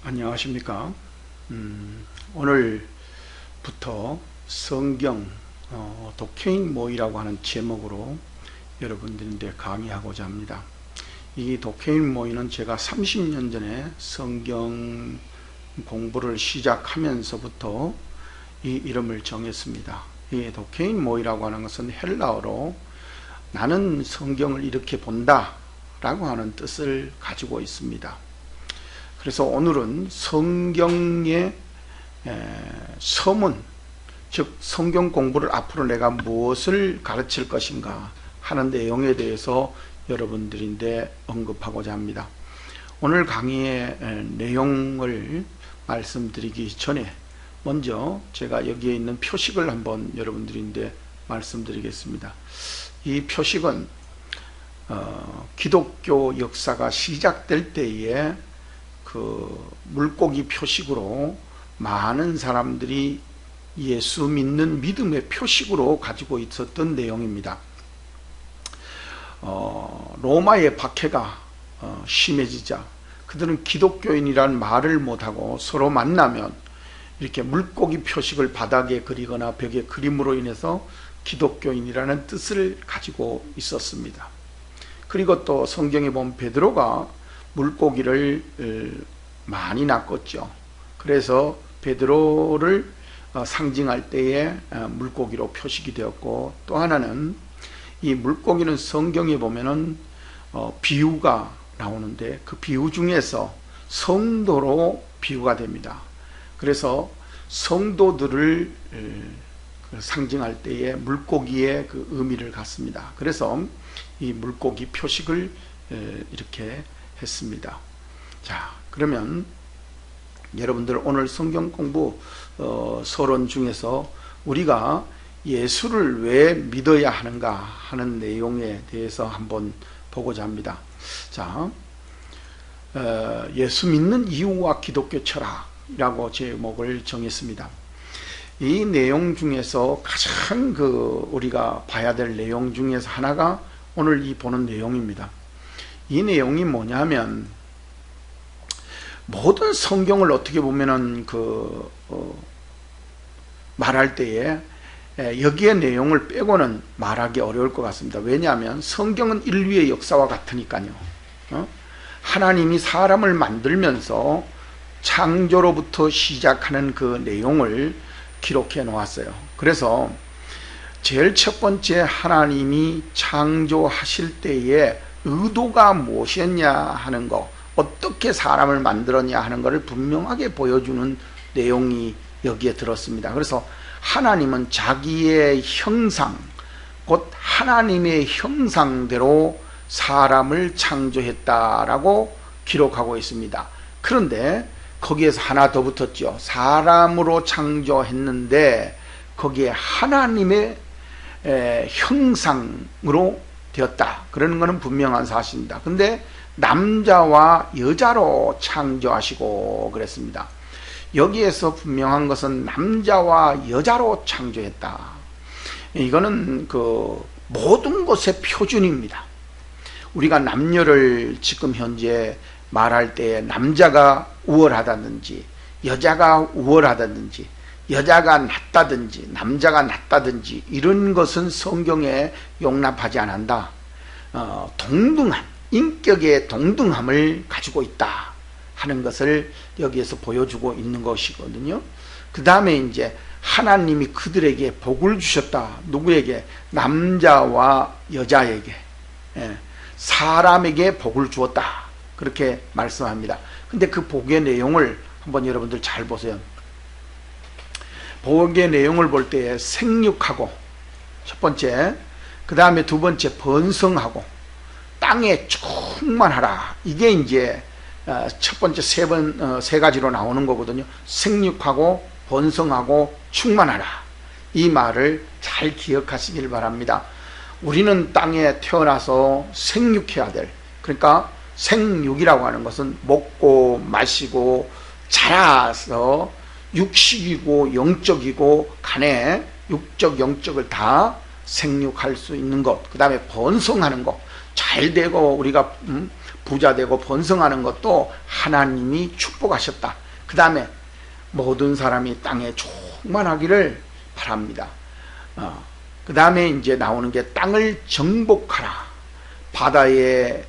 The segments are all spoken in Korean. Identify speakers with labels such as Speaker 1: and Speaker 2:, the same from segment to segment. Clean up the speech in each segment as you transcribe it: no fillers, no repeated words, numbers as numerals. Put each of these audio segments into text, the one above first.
Speaker 1: 안녕하십니까. 오늘부터 성경 독해인 모의라고 하는 제목으로 여러분들인데 강의하고자 합니다. 이 독해인 모의는 제가 30년 전에 성경 공부를 시작하면서부터 이 이름을 정했습니다. 이 독해인 모의라고 하는 것은 헬라어로 나는 성경을 이렇게 본다 라고 하는 뜻을 가지고 있습니다. 그래서 오늘은 성경의 서문, 즉 성경 공부를 앞으로 내가 무엇을 가르칠 것인가 하는 내용에 대해서 여러분들인데 언급하고자 합니다. 오늘 강의의 내용을 말씀드리기 전에 먼저 제가 여기에 있는 표식을 한번 여러분들인데 말씀드리겠습니다. 이 표식은 기독교 역사가 시작될 때에 그 물고기 표식으로 많은 사람들이 예수 믿는 믿음의 표식으로 가지고 있었던 내용입니다. 로마의 박해가 심해지자 그들은 기독교인이란 말을 못하고 서로 만나면 이렇게 물고기 표식을 바닥에 그리거나 벽에 그림으로 인해서 기독교인이라는 뜻을 가지고 있었습니다. 그리고 또 성경에 보면 베드로가 물고기를 많이 낚았죠. 그래서 베드로를 상징할 때에 물고기로 표식이 되었고, 또 하나는 이 물고기는 성경에 보면은 비유가 나오는데 그 비유 중에서 성도로 비유가 됩니다. 그래서 성도들을 상징할 때에 물고기의 그 의미를 갖습니다. 그래서 이 물고기 표식을 이렇게 했습니다. 자, 그러면 여러분들 오늘 성경 공부 서론 중에서 우리가 예수를 왜 믿어야 하는가 하는 내용에 대해서 한번 보고자 합니다. 자, 예수 믿는 이유와 기독교 철학이라고 제목을 정했습니다. 이 내용 중에서 가장 우리가 봐야 될 내용 중에서 하나가 오늘 이 보는 내용입니다. 이 내용이 뭐냐면, 모든 성경을 어떻게 보면은 말할 때에 여기에 내용을 빼고는 말하기 어려울 것 같습니다. 왜냐하면 성경은 인류의 역사와 같으니까요. 하나님이 사람을 만들면서 창조로부터 시작하는 그 내용을 기록해 놓았어요. 그래서 제일 첫 번째 하나님이 창조하실 때에 의도가 무엇이었냐 하는 거, 어떻게 사람을 만들었냐 하는 것을 분명하게 보여주는 내용이 여기에 들었습니다. 그래서 하나님은 자기의 형상, 곧 하나님의 형상대로 사람을 창조했다라고 기록하고 있습니다. 그런데 거기에서 하나 더 붙었죠. 사람으로 창조했는데 거기에 하나님의 형상으로 되었다. 그러는 것은 분명한 사실입니다. 근데 남자와 여자로 창조하시고 그랬습니다. 여기에서 분명한 것은 남자와 여자로 창조했다. 이거는 모든 것의 표준입니다. 우리가 남녀를 지금 현재 말할 때 남자가 우월하다든지 여자가 우월하다든지 여자가 낫다든지 남자가 낫다든지 이런 것은 성경에 용납하지 않는다. 동등한, 인격의 동등함을 가지고 있다 하는 것을 여기에서 보여주고 있는 것이거든요. 그 다음에 이제 하나님이 그들에게 복을 주셨다. 누구에게? 남자와 여자에게, 사람에게 복을 주었다. 그렇게 말씀합니다. 근데 그 복의 내용을 한번 여러분들 잘 보세요. 복의 내용을 볼 때 생육하고, 첫 번째, 그 다음에 두 번째 번성하고, 땅에 충만하라. 이게 이제 첫 번째 세 가지로 나오는 거거든요. 생육하고 번성하고 충만하라. 이 말을 잘 기억하시길 바랍니다. 우리는 땅에 태어나서 생육해야 될, 그러니까 생육이라고 하는 것은 먹고 마시고 자라서 육식이고 영적이고 간에 육적 영적을 다 생육할 수 있는 것, 그 다음에 번성하는 것, 잘 되고 우리가 부자되고 번성하는 것도 하나님이 축복하셨다. 그 다음에 모든 사람이 땅에 충만하기를 바랍니다. 그 다음에 이제 나오는 게 땅을 정복하라. 바다의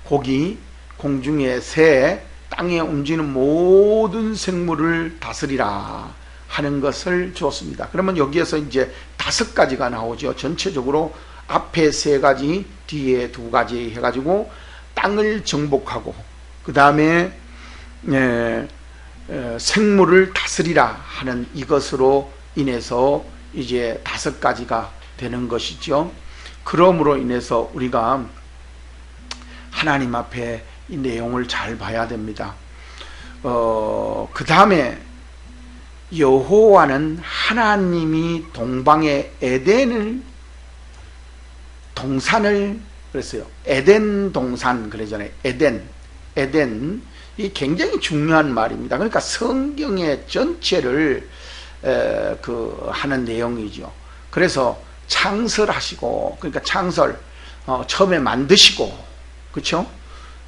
Speaker 1: 고기, 공중의 새, 땅에 움직이는 모든 생물을 다스리라 하는 것을 주었습니다. 그러면 여기에서 이제 5가지가 나오죠. 전체적으로 앞에 3가지, 뒤에 2가지 해가지고 땅을 정복하고, 그 다음에 생물을 다스리라 하는 이것으로 인해서 이제 5가지가 되는 것이죠. 그러므로 인해서 우리가 하나님 앞에 이 내용을 잘 봐야 됩니다. 그 다음에 여호와는 하나님이 동방의 에덴을 동산을 그랬어요. 에덴 동산 그러잖아요. 에덴 이 굉장히 중요한 말입니다. 그러니까 성경의 전체를 하는 내용이죠. 그래서 창설하시고, 그러니까 창설 처음에 만드시고, 그렇죠?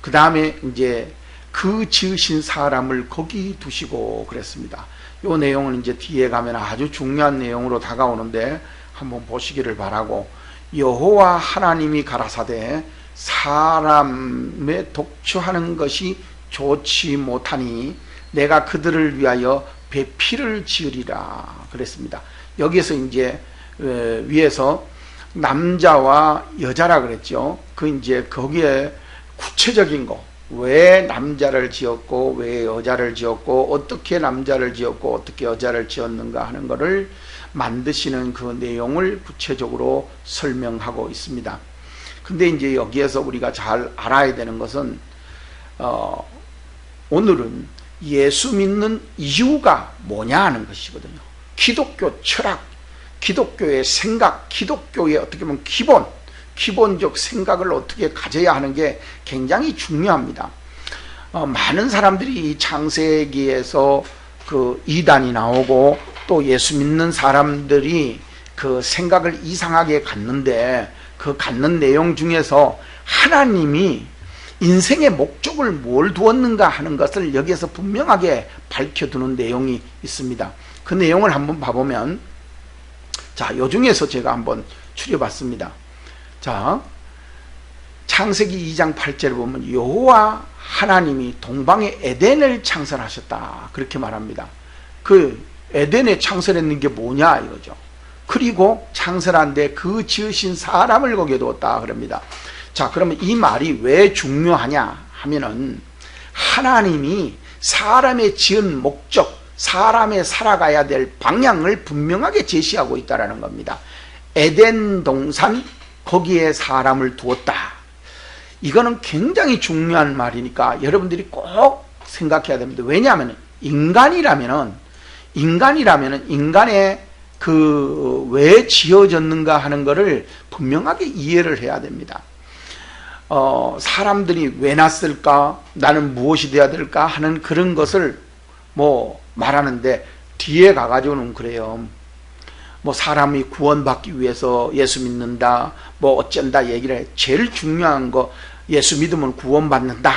Speaker 1: 그 다음에 이제 그 지으신 사람을 거기 두시고 그랬습니다. 이 내용은 이제 뒤에 가면 아주 중요한 내용으로 다가오는데 한번 보시기를 바라고, 여호와 하나님이 가라사대 사람의 독주하는 것이 좋지 못하니 내가 그들을 위하여 배필을 지으리라 그랬습니다. 여기에서 이제 위에서 남자와 여자라 그랬죠. 그 이제 거기에 구체적인 거, 왜 남자를 지었고 왜 여자를 지었고 어떻게 남자를 지었고 어떻게 여자를 지었는가 하는 것을 만드시는 그 내용을 구체적으로 설명하고 있습니다. 근데 이제 여기에서 우리가 잘 알아야 되는 것은 오늘은 예수 믿는 이유가 뭐냐 하는 것이거든요. 기독교 철학, 기독교의 생각, 기독교의 어떻게 보면 기본적 생각을 어떻게 가져야 하는 게 굉장히 중요합니다. 많은 사람들이 이 창세기에서 그 이단이 나오고 또 예수 믿는 사람들이 그 생각을 이상하게 갖는데, 그 갖는 내용 중에서 하나님이 인생의 목적을 뭘 두었는가 하는 것을 여기에서 분명하게 밝혀두는 내용이 있습니다. 그 내용을 한번 봐보면, 자, 요 중에서 제가 한번 추려봤습니다. 자, 창세기 2장 8절을 보면 여호와 하나님이 동방의 에덴을 창설하셨다 그렇게 말합니다. 그 에덴에 창설했는 게 뭐냐 이거죠. 그리고 창설한데 그 지으신 사람을 거기에 두었다 그럽니다. 자, 그러면 이 말이 왜 중요하냐 하면은 하나님이 사람의 지은 목적, 사람의 살아가야 될 방향을 분명하게 제시하고 있다는 겁니다. 에덴 동산 거기에 사람을 두었다. 이거는 굉장히 중요한 말이니까 여러분들이 꼭 생각해야 됩니다. 왜냐하면 인간이라면은 인간의 그 왜 지어졌는가 하는 것을 분명하게 이해를 해야 됩니다. 사람들이 왜 났을까? 나는 무엇이 되어야 될까? 하는 그런 것을 뭐 말하는데 뒤에 가가지고는 그래요. 뭐 사람이 구원받기 위해서 예수 믿는다, 뭐 어쩐다 얘기를 해. 제일 중요한 거 예수 믿으면 구원받는다,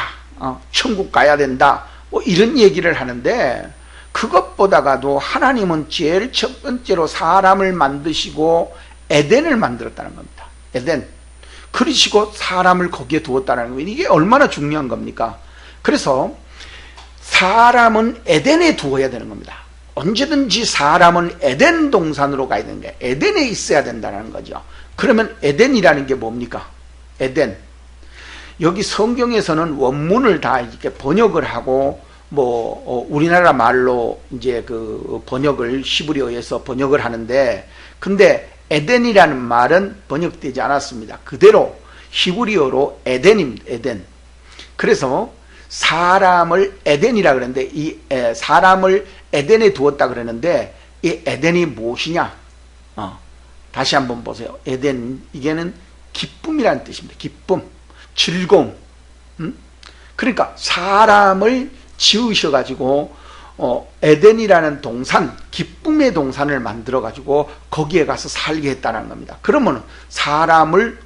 Speaker 1: 천국 가야 된다, 뭐 이런 얘기를 하는데 그것보다가도 하나님은 제일 첫 번째로 사람을 만드시고 에덴을 만들었다는 겁니다. 에덴. 그러시고 사람을 거기에 두었다는 거예요. 이게 얼마나 중요한 겁니까? 그래서 사람은 에덴에 두어야 되는 겁니다. 언제든지 사람은 에덴 동산으로 가야 되는 거예요. 에덴에 있어야 된다는 거죠. 그러면 에덴이라는 게 뭡니까? 에덴. 여기 성경에서는 원문을 다 이렇게 번역을 하고 우리나라 말로 이제 그 번역을 히브리어에서 번역을 하는데, 근데 에덴이라는 말은 번역되지 않았습니다. 그대로 히브리어로 에덴입니다. 에덴. 그래서 사람을 에덴이라 그러는데 이 사람을 에덴에 두었다 그러는데 이 에덴이 무엇이냐? 다시 한번 보세요. 에덴, 이게는 기쁨이라는 뜻입니다. 기쁨, 즐거움. 그러니까 사람을 지으셔가지고 에덴이라는 동산, 기쁨의 동산을 만들어가지고 거기에 가서 살게 했다는 겁니다. 그러면 사람을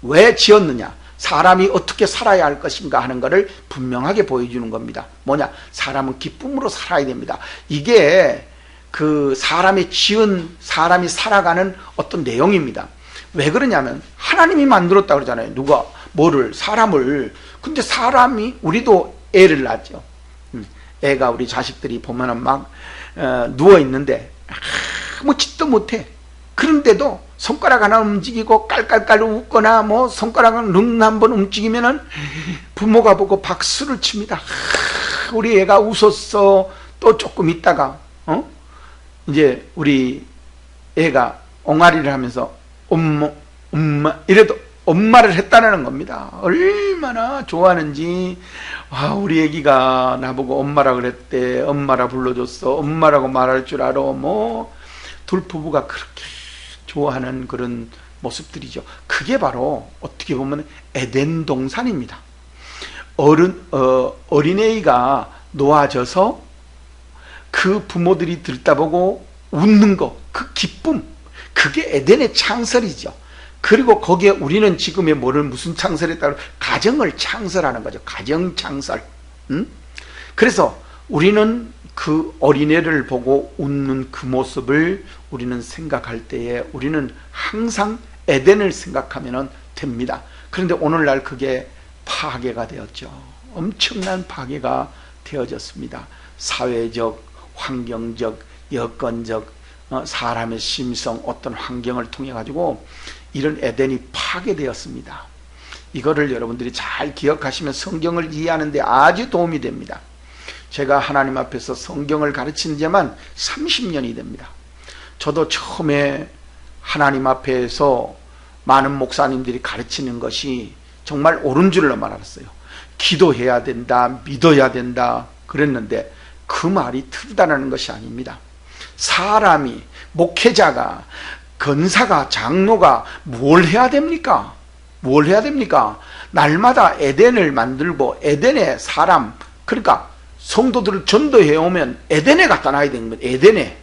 Speaker 1: 왜 지었느냐? 사람이 어떻게 살아야 할 것인가 하는 것을 분명하게 보여주는 겁니다. 뭐냐? 사람은 기쁨으로 살아야 됩니다. 이게 그 사람이 살아가는 어떤 내용입니다. 왜 그러냐면 하나님이 만들었다 그러잖아요. 누가? 뭐를? 사람을. 근데 사람이, 우리도 애를 낳죠. 애가, 우리 자식들이 보면은 막 누워 있는데 아무 짓도 못해. 그런데도 손가락 하나 움직이고 깔깔깔 웃거나 뭐 손가락을 눈 한번 움직이면은 부모가 보고 박수를 칩니다. 우리 애가 웃었어. 또 조금 있다가 이제 우리 애가 옹알이를 하면서 엄마 이래도 엄마를 했다는 겁니다. 얼마나 좋아하는지. 우리 애기가 나보고 엄마라 그랬대. 엄마라 불러줬어. 엄마라고 말할 줄 알아. 뭐 둘 부부가 그렇게 좋아하는 그런 모습들이죠. 그게 바로 어떻게 보면 에덴 동산입니다. 어린애가 놓아져서 그 부모들이 들다보고 웃는 거, 그 기쁨, 그게 에덴의 창설이죠. 그리고 거기에 우리는 지금의 무슨 창설했다고? 가정을 창설하는 거죠. 가정 창설. 그래서 우리는 그 어린애를 보고 웃는 그 모습을 우리는 생각할 때에 우리는 항상 에덴을 생각하면 됩니다. 그런데 오늘날 그게 파괴가 되었죠. 엄청난 파괴가 되어졌습니다. 사회적, 환경적, 여건적, 사람의 심성, 어떤 환경을 통해 가지고 이런 에덴이 파괴되었습니다. 이거를 여러분들이 잘 기억하시면 성경을 이해하는 데 아주 도움이 됩니다. 제가 하나님 앞에서 성경을 가르친 지만 30년이 됩니다. 저도 처음에 하나님 앞에서 많은 목사님들이 가르치는 것이 정말 옳은 줄로만 알았어요. 기도해야 된다, 믿어야 된다 그랬는데 그 말이 틀리다는 것이 아닙니다. 사람이, 목회자가, 권사가, 장로가 뭘 해야 됩니까? 뭘 해야 됩니까? 날마다 에덴을 만들고 에덴의 사람, 그러니까 성도들을 전도해 오면 에덴에 갖다 놔야 되는 거예요. 에덴에.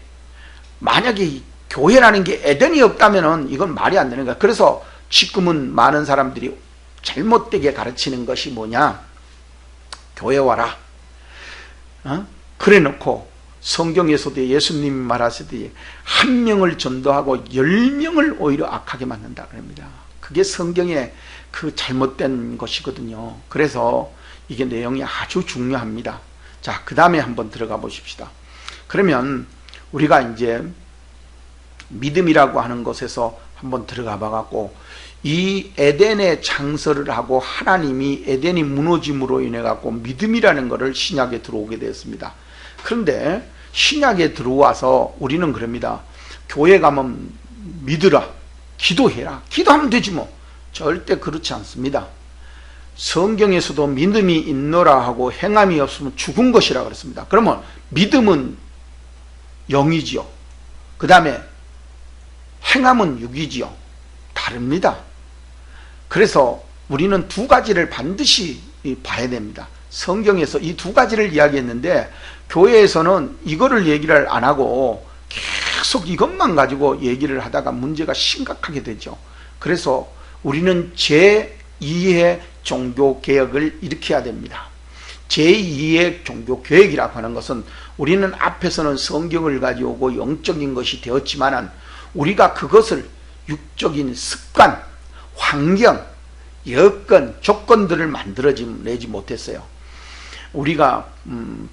Speaker 1: 만약에 교회라는 게 에덴이 없다면 이건 말이 안 되는 거야. 그래서 지금은 많은 사람들이 잘못되게 가르치는 것이 뭐냐? 교회 와라. 그래 놓고 성경에서도 예수님이 말하시듯이 한 명을 전도하고 10명을 오히려 악하게 만든다 그럽니다. 그게 성경의 그 잘못된 것이거든요. 그래서 이게 내용이 아주 중요합니다. 자, 그 다음에 한번 들어가 보십시다. 그러면 우리가 이제 믿음이라고 하는 것에서 한번 들어가 봐갖고 이 에덴의 창설을 하고 하나님이 에덴이 무너짐으로 인해 갖고 믿음이라는 것을 신약에 들어오게 되었습니다. 그런데 신약에 들어와서 우리는 그럽니다. 교회 가면 믿으라, 기도해라, 기도하면 되지 뭐. 절대 그렇지 않습니다. 성경에서도 믿음이 있노라 하고 행함이 없으면 죽은 것이라 그랬습니다. 그러면 믿음은 영이지요. 그 다음에 행함은 육이지요. 다릅니다. 그래서 우리는 두 가지를 반드시 봐야 됩니다. 성경에서 이 두 가지를 이야기했는데 교회에서는 이거를 얘기를 안 하고 계속 이것만 가지고 얘기를 하다가 문제가 심각하게 되죠. 그래서 우리는 제2의 종교개혁을 일으켜야 됩니다. 제2의 종교개혁이라고 하는 것은 우리는 앞에서는 성경을 가져오고 영적인 것이 되었지만 우리가 그것을 육적인 습관, 환경, 여건, 조건들을 만들어내지 못했어요. 우리가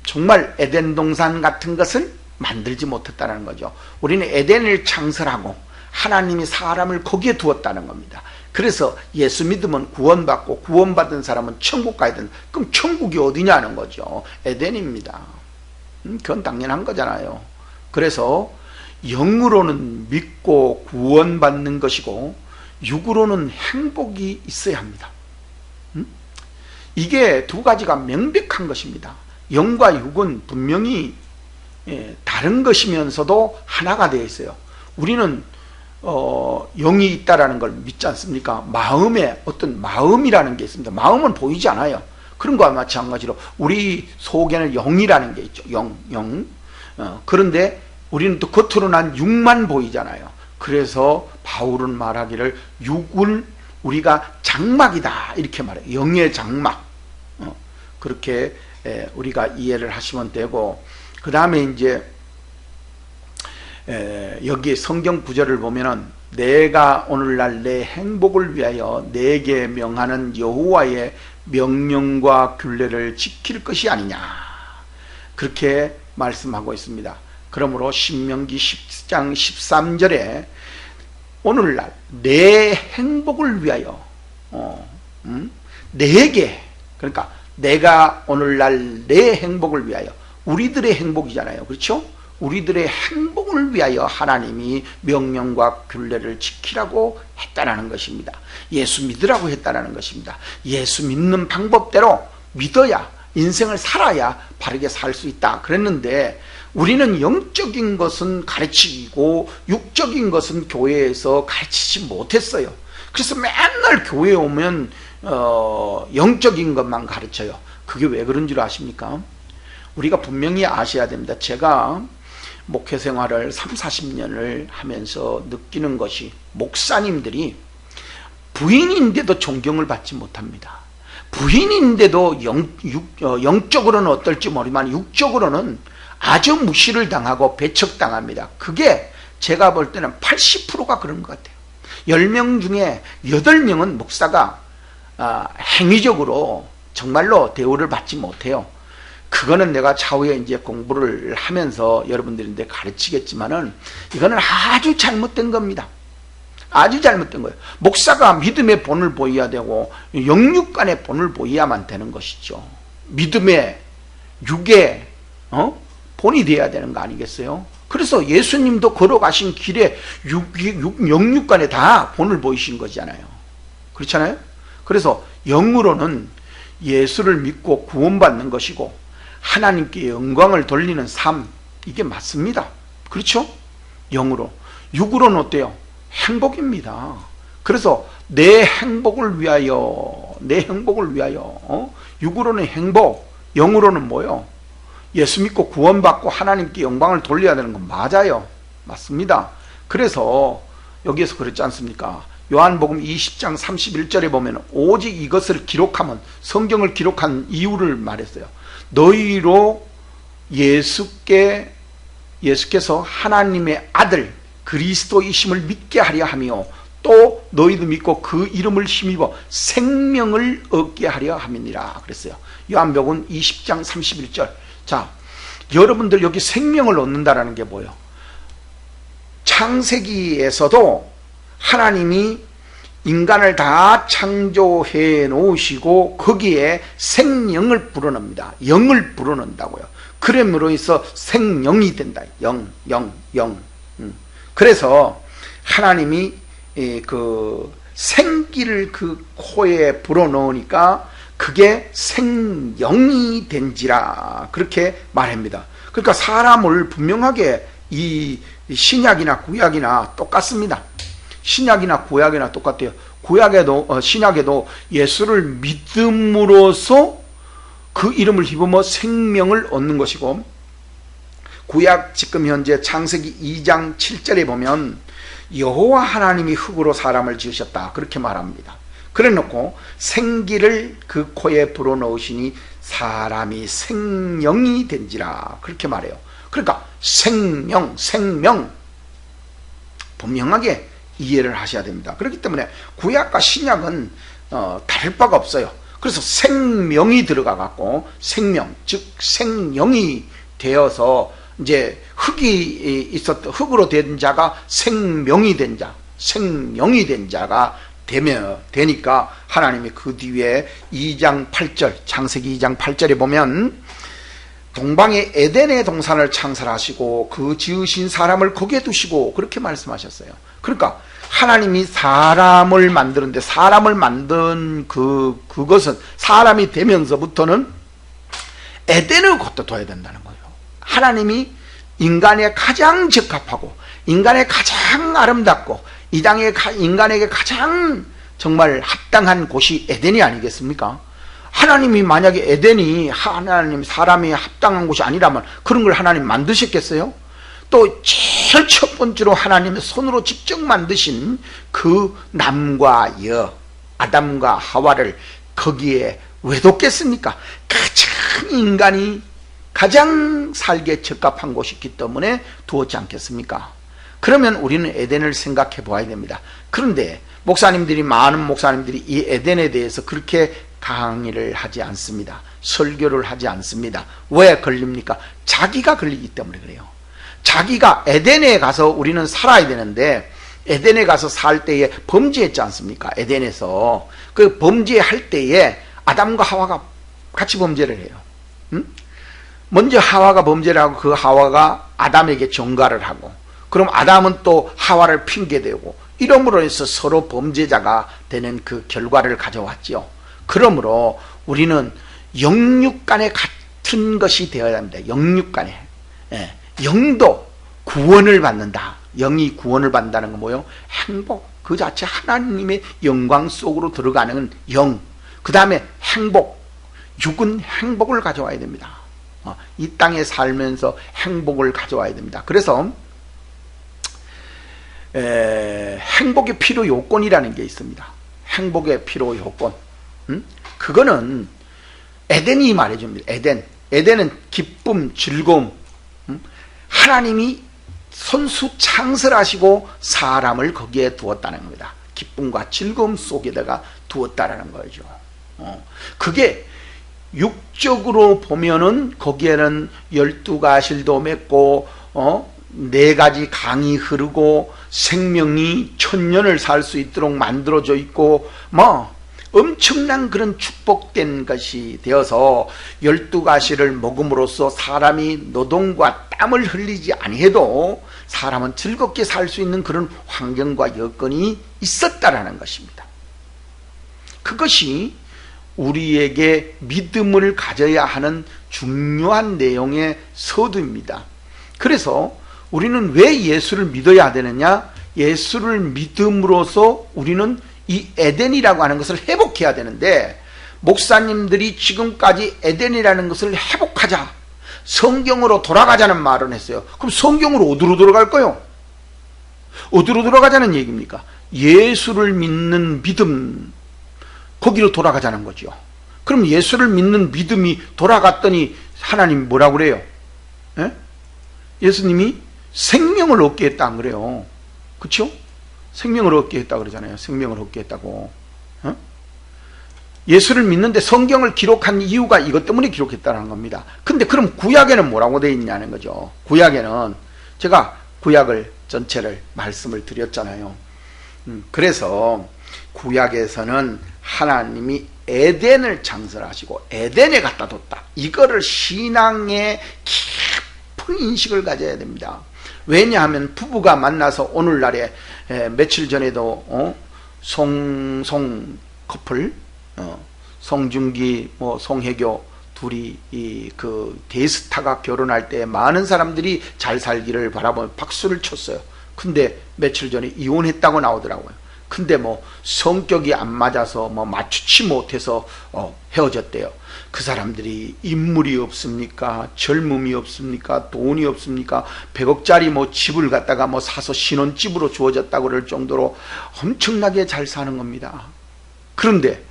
Speaker 1: 정말 에덴 동산 같은 것을 만들지 못했다는 거죠. 우리는 에덴을 창설하고 하나님이 사람을 거기에 두었다는 겁니다. 그래서 예수 믿으면 구원받고 구원받은 사람은 천국 가야 된다. 그럼 천국이 어디냐는 거죠. 에덴입니다. 그건 당연한 거잖아요. 그래서 영으로는 믿고 구원받는 것이고 육으로는 행복이 있어야 합니다. 이게 두 가지가 명백한 것입니다. 영과 육은 분명히 다른 것이면서도 하나가 되어 있어요. 우리는 영이 있다라는 걸 믿지 않습니까? 마음에 어떤 마음이라는 게 있습니다. 마음은 보이지 않아요. 그런 거와 마찬가지로 우리 속에는 영이라는 게 있죠. 영. 그런데 우리는 또 겉으로 난 육만 보이잖아요. 그래서 바울은 말하기를 육을 우리가 장막이다 이렇게 말해요. 영의 장막. 그렇게 우리가 이해를 하시면 되고, 그 다음에 이제 여기 성경 구절을 보면은 내가 오늘날 내 행복을 위하여 내게 명하는 여호와의 명령과 균례를 지킬 것이 아니냐, 그렇게 말씀하고 있습니다. 그러므로 신명기 10장 13절에 오늘날 내 행복을 위하여 내게, 그러니까 내가 오늘날 내 행복을 위하여, 우리들의 행복이잖아요. 그렇죠? 우리들의 행복을 위하여 하나님이 명령과 균례를 지키라고 했다라는 것입니다. 예수 믿으라고 했다라는 것입니다. 예수 믿는 방법대로 믿어야, 인생을 살아야 바르게 살 수 있다 그랬는데, 우리는 영적인 것은 가르치고 육적인 것은 교회에서 가르치지 못했어요. 그래서 맨날 교회에 오면 영적인 것만 가르쳐요. 그게 왜 그런 줄 아십니까? 우리가 분명히 아셔야 됩니다. 제가 목회 생활을 30-40년을 하면서 느끼는 것이, 목사님들이 부인인데도 존경을 받지 못합니다. 부인인데도 영적으로는 어떨지 모르지만 육적으로는 아주 무시를 당하고 배척당합니다. 그게 제가 볼 때는 80%가 그런 것 같아요. 10명 중에 8명은 목사가 행위적으로 정말로 대우를 받지 못해요. 그거는 내가 차후에 이제 공부를 하면서 여러분들인데 가르치겠지만은, 이거는 아주 잘못된 겁니다. 아주 잘못된 거예요. 목사가 믿음의 본을 보여야 되고 영육간의 본을 보여야만 되는 것이죠. 믿음의 육의 본이 되어야 되는 거 아니겠어요? 그래서 예수님도 걸어가신 길에 영육간에 다 본을 보이신 거잖아요. 그렇잖아요? 그래서 영으로는 예수를 믿고 구원받는 것이고 하나님께 영광을 돌리는 삶, 이게 맞습니다. 그렇죠? 영으로. 육으로는 어때요? 행복입니다. 그래서 내 행복을 위하여, 육으로는 행복, 영으로는 뭐요? 예수 믿고 구원받고 하나님께 영광을 돌려야 되는 건 맞아요. 맞습니다. 그래서 여기에서 그랬지 않습니까? 요한복음 20장 31절에 보면 오직 이것을 기록하면, 성경을 기록한 이유를 말했어요. 너희로 예수께서 하나님의 아들 그리스도이심을 믿게 하려 하며, 또 너희도 믿고 그 이름을 힘입어 생명을 얻게 하려 함이니라 그랬어요. 요한복음 20장 31절. 자, 여러분들 여기 생명을 얻는다라는 게 뭐예요? 창세기에서도 하나님이 인간을 다 창조해 놓으시고 거기에 생명을 불어넣습니다. 영을 불어넣는다고요. 그러므로 해서 생명이 된다. 영. 그래서 하나님이 그 생기를 그 코에 불어넣으니까 그게 생영이 된지라, 그렇게 말합니다. 그러니까 사람을 분명하게, 이 신약이나 구약이나 똑같습니다. 신약이나 구약이나 똑같아요. 신약에도 예수를 믿음으로써 그 이름을 힘입어 생명을 얻는 것이고, 구약 지금 현재 창세기 2장 7절에 보면 여호와 하나님이 흙으로 사람을 지으셨다 그렇게 말합니다. 그래 놓고 생기를 그 코에 불어넣으시니 사람이 생명이 된지라 그렇게 말해요. 그러니까 생명 분명하게 이해를 하셔야 됩니다. 그렇기 때문에 구약과 신약은 다를 바가 없어요. 그래서 생명이 들어가 갖고 생명, 즉 생명이 되어서 이제 흙으로 된 자가 생명이 된 자가 되니까 하나님이 그 뒤에 2장 8절, 창세기 2장 8절에 보면 동방의 에덴의 동산을 창설하시고 그 지으신 사람을 거기에 두시고 그렇게 말씀하셨어요. 그러니까 하나님이 사람을 만드는데, 사람을 만든 그것은 사람이 되면서부터는 에덴을 갖다 둬야 된다는 거예요. 하나님이 인간에 가장 적합하고 인간에 가장 아름답고 이 땅에 인간에게 가장 정말 합당한 곳이 에덴이 아니겠습니까? 하나님이 만약에 에덴이 하나님 사람이 합당한 곳이 아니라면 그런 걸 하나님 만드셨겠어요? 또 제일 첫 번째로 하나님의 손으로 직접 만드신 그 남과 여, 아담과 하와를 거기에 왜 뒀겠습니까? 가장 인간이 가장 살기에 적합한 곳이기 때문에 두었지 않겠습니까? 그러면 우리는 에덴을 생각해 보아야 됩니다. 그런데 많은 목사님들이 이 에덴에 대해서 그렇게 강의를 하지 않습니다. 설교를 하지 않습니다. 왜 걸립니까? 자기가 걸리기 때문에 그래요. 자기가 에덴에 가서 우리는 살아야 되는데, 에덴에 가서 살 때에 범죄했지 않습니까? 에덴에서 그 범죄할 때에 아담과 하와가 같이 범죄를 해요. 먼저 하와가 범죄를 하고 그 하와가 아담에게 전가를 하고, 그럼 아담은 또 하와를 핑계대고, 이러므로 해서 서로 범죄자가 되는 그 결과를 가져왔죠. 그러므로 우리는 영육간에 같은 것이 되어야 합니다. 영육간에. 영도 구원을 받는다. 영이 구원을 받는다는 건 뭐예요? 행복. 그 자체 하나님의 영광 속으로 들어가는 영. 그 다음에 행복. 육은 행복을 가져와야 됩니다. 이 땅에 살면서 행복을 가져와야 됩니다. 그래서 행복의 필요 요건이라는 게 있습니다. 행복의 필요 요건. 그거는 에덴이 말해줍니다. 에덴은 기쁨, 즐거움. 하나님이 선수 창설하시고 사람을 거기에 두었다는 겁니다. 기쁨과 즐거움 속에다가 두었다라는 거죠. 그게 육적으로 보면은 거기에는 12가실도 맺고 4가지 강이 흐르고 생명이 1000년을 살 수 있도록 만들어져 있고 엄청난 그런 축복된 것이 되어서 12가시를 먹음으로써 사람이 노동과 땀을 흘리지 아니해도 사람은 즐겁게 살 수 있는 그런 환경과 여건이 있었다라는 것입니다. 그것이 우리에게 믿음을 가져야 하는 중요한 내용의 서두입니다. 그래서 우리는 왜 예수를 믿어야 되느냐? 예수를 믿음으로써 우리는 이 에덴이라고 하는 것을 회복해야 되는데, 목사님들이 지금까지 에덴이라는 것을 회복하자, 성경으로 돌아가자는 말은 했어요. 그럼 성경으로 어디로 돌아갈까요? 어디로 돌아가자는 얘기입니까? 예수를 믿는 믿음, 거기로 돌아가자는 거죠. 그럼 예수를 믿는 믿음이 돌아갔더니 하나님 뭐라고 그래요? 예수님이 생명을 얻게 했다 안 그래요? 그렇죠? 생명을 얻게 했다 그러잖아요. 생명을 얻게 했다고. 예수를 믿는데 성경을 기록한 이유가 이것 때문에 기록했다는 겁니다. 근데 그럼 구약에는 뭐라고 되어 있냐는 거죠. 구약에는 제가 구약을 전체를 말씀을 드렸잖아요. 그래서 구약에서는 하나님이 에덴을 창설하시고 에덴에 갖다 뒀다. 이거를 신앙의 깊은 인식을 가져야 됩니다. 왜냐하면 부부가 만나서 오늘날에 며칠 전에도 송 커플, 송중기 송혜교 둘이 그 대스타가 결혼할 때 많은 사람들이 잘 살기를 바라보며 박수를 쳤어요. 근데 며칠 전에 이혼했다고 나오더라고요. 근데 성격이 안 맞아서 맞추지 못해서 헤어졌대요. 그 사람들이 인물이 없습니까? 젊음이 없습니까? 돈이 없습니까? 100억짜리 집을 갖다가 사서 신혼집으로 주어졌다고 그럴 정도로 엄청나게 잘 사는 겁니다. 그런데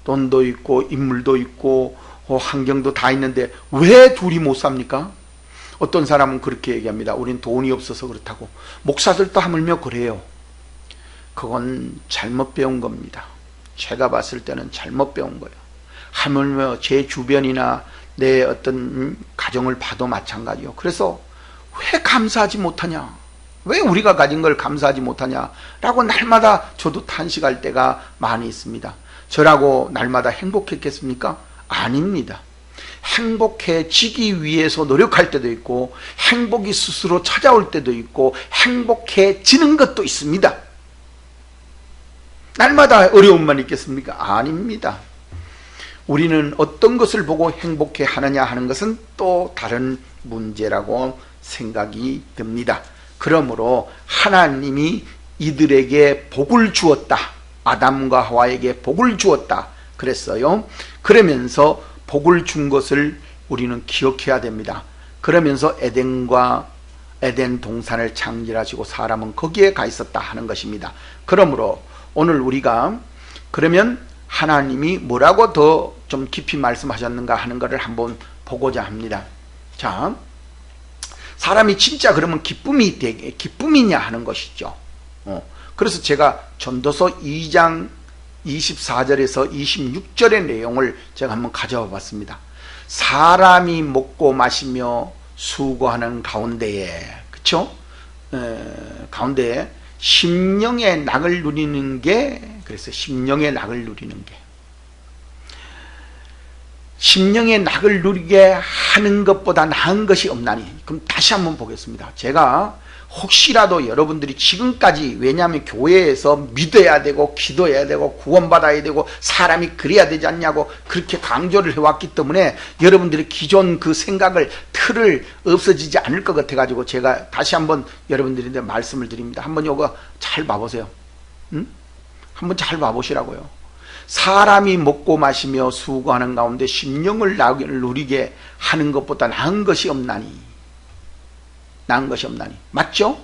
Speaker 1: 돈도 있고 인물도 있고 환경도 다 있는데 왜 둘이 못 삽니까? 어떤 사람은 그렇게 얘기합니다. 우린 돈이 없어서 그렇다고. 목사들도 하물며 그래요. 그건 잘못 배운 겁니다. 제가 봤을 때는 잘못 배운 거예요. 하물며 제 주변이나 내 어떤 가정을 봐도 마찬가지요. 그래서 왜 감사하지 못하냐? 왜 우리가 가진 걸 감사하지 못하냐? 라고 날마다 저도 탄식할 때가 많이 있습니다. 저라고 날마다 행복했겠습니까? 아닙니다. 행복해지기 위해서 노력할 때도 있고 행복이 스스로 찾아올 때도 있고 행복해지는 것도 있습니다. 날마다 어려움만 있겠습니까? 아닙니다. 우리는 어떤 것을 보고 행복해 하느냐 하는 것은 또 다른 문제라고 생각이 듭니다. 그러므로 하나님이 이들에게 복을 주었다. 아담과 하와에게 복을 주었다. 그랬어요. 그러면서 복을 준 것을 우리는 기억해야 됩니다. 그러면서 에덴 동산을 창조하시고 사람은 거기에 가 있었다 하는 것입니다. 그러므로 오늘 우리가 그러면 하나님이 뭐라고 더 좀 깊이 말씀하셨는가 하는 것을 한번 보고자 합니다. 자, 사람이 진짜 그러면 기쁨이냐 하는 것이죠. 그래서 제가 전도서 2장 24절에서 26절의 내용을 제가 한번 가져와 봤습니다. 사람이 먹고 마시며 수고하는 가운데에, 그쵸? 가운데에 심령의 낙을 누리는 게, 그래서 심령의 낙을 누리는 게, 심령의 낙을 누리게 하는 것보다 나은 것이 없나니. 그럼 다시 한번 보겠습니다. 제가 혹시라도 여러분들이 지금까지, 왜냐하면 교회에서 믿어야 되고 기도해야 되고 구원받아야 되고 사람이 그래야 되지 않냐고 그렇게 강조를 해왔기 때문에 여러분들이 기존 그 생각을, 틀을 없어지지 않을 것 같아가지고 제가 다시 한번 여러분들한테 말씀을 드립니다. 한번 요거 잘 봐보세요. 한번 잘 봐보시라고요. 사람이 먹고 마시며 수고하는 가운데 심령을 누리게 하는 것보다 나은 것이 없나니. 나은 것이 없나니. 맞죠?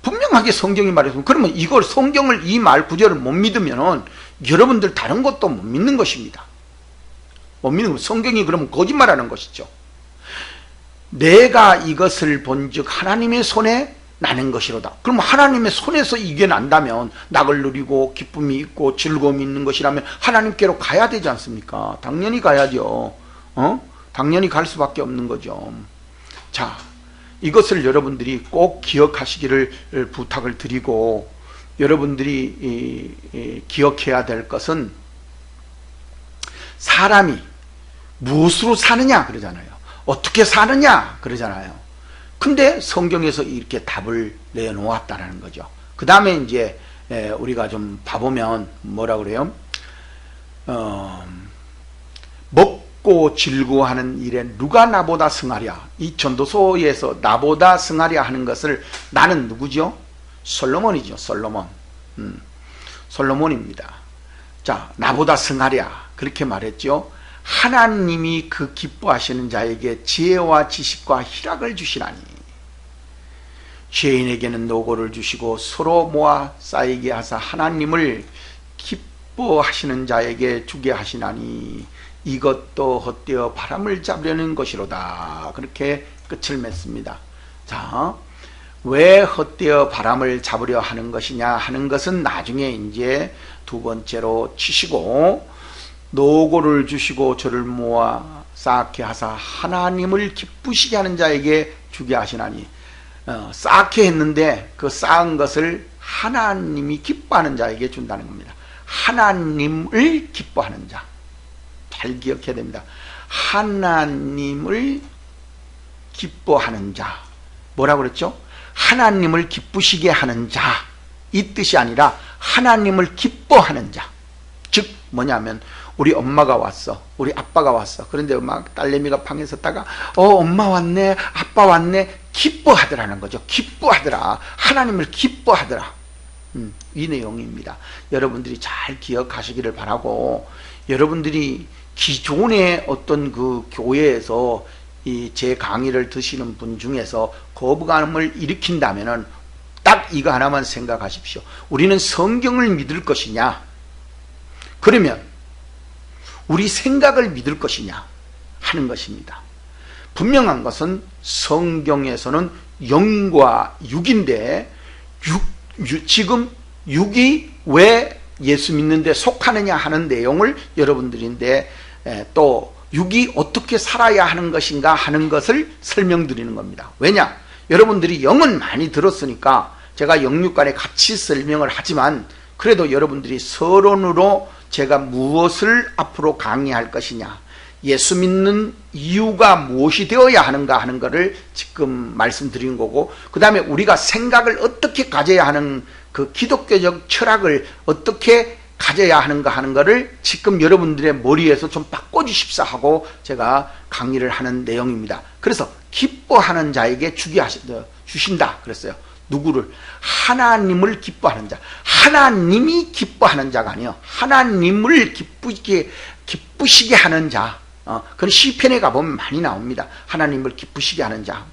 Speaker 1: 분명하게 성경이 말해서, 그러면 이걸, 성경을, 이 말 구절을 못 믿으면 여러분들 다른 것도 못 믿는 것입니다. 못 믿는 것. 성경이 그러면 거짓말하는 것이죠. 내가 이것을 본즉 하나님의 손에 나는 것이로다. 그럼 하나님의 손에서 이게 난다면, 낙을 누리고 기쁨이 있고 즐거움이 있는 것이라면 하나님께로 가야 되지 않습니까? 당연히 가야죠. 당연히 갈 수밖에 없는 거죠. 자, 이것을 여러분들이 꼭 기억하시기를 부탁을 드리고, 여러분들이 기억해야 될 것은, 사람이 무엇으로 사느냐 그러잖아요. 어떻게 사느냐 그러잖아요. 근데 성경에서 이렇게 답을 내놓았다는 거죠. 그 다음에 이제 우리가 좀 봐보면 뭐라 그래요? 먹고 즐거워하는 일에 누가 나보다 승하랴. 이 전도서에서 나보다 승하랴 하는 것을, 나는 누구죠? 솔로몬이죠. 솔로몬. 솔로몬입니다. 자, 나보다 승하랴 그렇게 말했죠. 하나님이 그 기뻐하시는 자에게 지혜와 지식과 희락을 주시라니. 죄인에게는 노고를 주시고 서로 모아 쌓이게 하사 하나님을 기뻐하시는 자에게 주게 하시나니 이것도 헛되어 바람을 잡으려는 것이로다. 그렇게 끝을 맺습니다. 자, 왜 헛되어 바람을 잡으려 하는 것이냐 하는 것은 나중에 이제 두 번째로 치시고, 노고를 주시고 저를 모아 쌓게 하사 하나님을 기쁘시게 하는 자에게 주게 하시나니. 쌓게 했는데 그 쌓은 것을 하나님이 기뻐하는 자에게 준다는 겁니다. 하나님을 기뻐하는 자. 잘 기억해야 됩니다. 하나님을 기뻐하는 자. 뭐라고 그랬죠? 하나님을 기쁘시게 하는 자. 이 뜻이 아니라 하나님을 기뻐하는 자. 즉 뭐냐면, 우리 엄마가 왔어, 우리 아빠가 왔어. 그런데 막 딸내미가 방에 섰다가 엄마 왔네, 아빠 왔네, 기뻐하더라는 거죠. 기뻐하더라. 하나님을 기뻐하더라. 이 내용입니다. 여러분들이 잘 기억하시기를 바라고, 여러분들이 기존의 어떤 그 교회에서 이 제 강의를 드시는 분 중에서 거부감을 일으킨다면은 딱 이거 하나만 생각하십시오. 우리는 성경을 믿을 것이냐, 그러면 우리 생각을 믿을 것이냐 하는 것입니다. 분명한 것은 성경에서는 영과 육인데, 지금 육이 왜 예수 믿는데 속하느냐 하는 내용을 여러분들인데, 또 육이 어떻게 살아야 하는 것인가 하는 것을 설명드리는 겁니다. 왜냐? 여러분들이 영은 많이 들었으니까 제가 영육간에 같이 설명을 하지만, 그래도 여러분들이 서론으로 제가 무엇을 앞으로 강의할 것이냐, 예수 믿는 이유가 무엇이 되어야 하는가 하는 것을 지금 말씀드린 거고, 그 다음에 우리가 생각을 어떻게 가져야 하는, 그 기독교적 철학을 어떻게 가져야 하는가 하는 것을 지금 여러분들의 머리에서 좀 바꿔주십사 하고 제가 강의를 하는 내용입니다. 그래서 기뻐하는 자에게 주신다 그랬어요. 누구를? 하나님을 기뻐하는 자. 하나님이 기뻐하는 자가 아니에요. 하나님을 기쁘시게 하는 자. 그건 시편에 가보면 많이 나옵니다. 하나님을 기쁘시게 하는 자.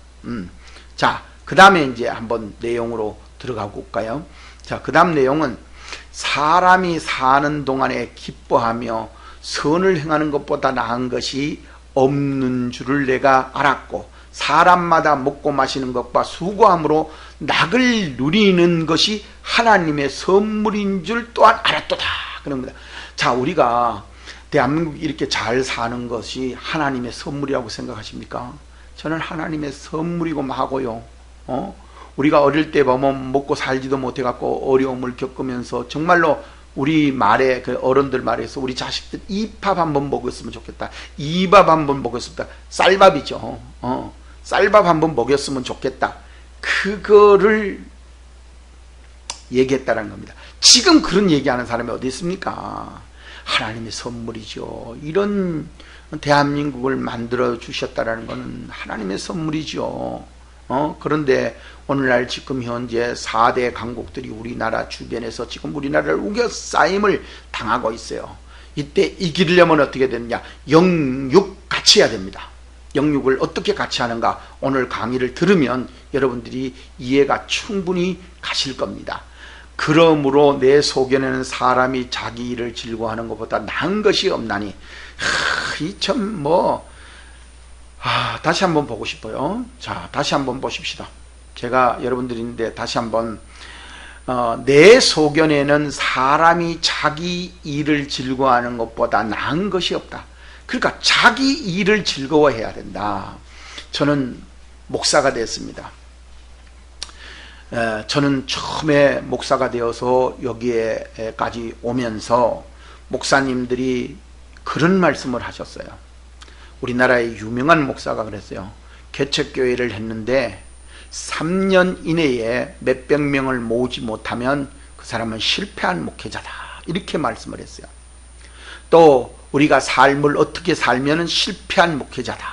Speaker 1: 자, 그 다음에 이제 한번 내용으로 들어가 볼까요? 자, 그 다음 내용은 사람이 사는 동안에 기뻐하며 선을 행하는 것보다 나은 것이 없는 줄을 내가 알았고 사람마다 먹고 마시는 것과 수고함으로 낙을 누리는 것이 하나님의 선물인 줄 또한 알았도다. 그런 겁니다. 자, 우리가 대한민국 이렇게 잘 사는 것이 하나님의 선물이라고 생각하십니까? 저는 하나님의 선물이고 마고요. 우리가 어릴 때 보면 먹고 살지도 못해갖고 어려움을 겪으면서 정말로 우리 말에, 그 어른들 말에서 우리 자식들 이 밥 한번 먹었으면 좋겠다. 이 밥 한번 먹었습니다. 쌀밥이죠. 쌀밥 한번 먹였으면 좋겠다. 그거를 얘기했다는 겁니다. 지금 그런 얘기하는 사람이 어디 있습니까? 하나님의 선물이죠. 이런 대한민국을 만들어 주셨다는 것은 하나님의 선물이죠. 그런데 오늘날 지금 현재 4대 강국들이 우리나라 주변에서 지금 우리나라를 우겨싸임을 당하고 있어요. 이때 이기려면 어떻게 되느냐? 영육 같이 해야 됩니다. 영육을 어떻게 같이 하는가? 오늘 강의를 들으면 여러분들이 이해가 충분히 가실 겁니다. 그러므로 내 소견에는 사람이 자기 일을 즐거워하는 것보다 나은 것이 없나니. 다시 한번 보고 싶어요. 자, 다시 한번 보십시다. 제가 여러분들인데 다시 한번 내 소견에는 사람이 자기 일을 즐거워하는 것보다 나은 것이 없다. 그러니까 자기 일을 즐거워해야 된다. 저는 목사가 됐습니다. 저는 처음에 목사가 되어서 여기에까지 오면서 목사님들이 그런 말씀을 하셨어요. 우리나라의 유명한 목사가 그랬어요. 개척교회를 했는데 3년 이내에 몇백 명을 모으지 못하면 그 사람은 실패한 목회자다. 이렇게 말씀을 했어요. 또 우리가 삶을 어떻게 살면 실패한 목회자다.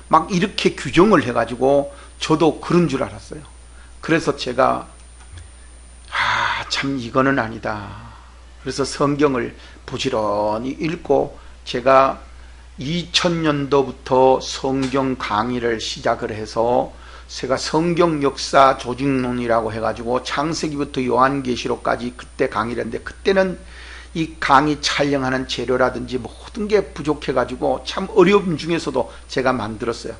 Speaker 1: 막 이렇게 규정을 해가지고 저도 그런 줄 알았어요. 그래서 제가 참 이거는 아니다. 그래서 성경을 부지런히 읽고 제가 2000년도부터 성경 강의를 시작을 해서 제가 성경 역사 조직론이라고 해가지고 창세기부터 요한계시록까지 그때 강의를 했는데 그때는 이 강의 촬영하는 재료라든지 모든 게 부족해가지고 참 어려움 중에서도 제가 만들었어요.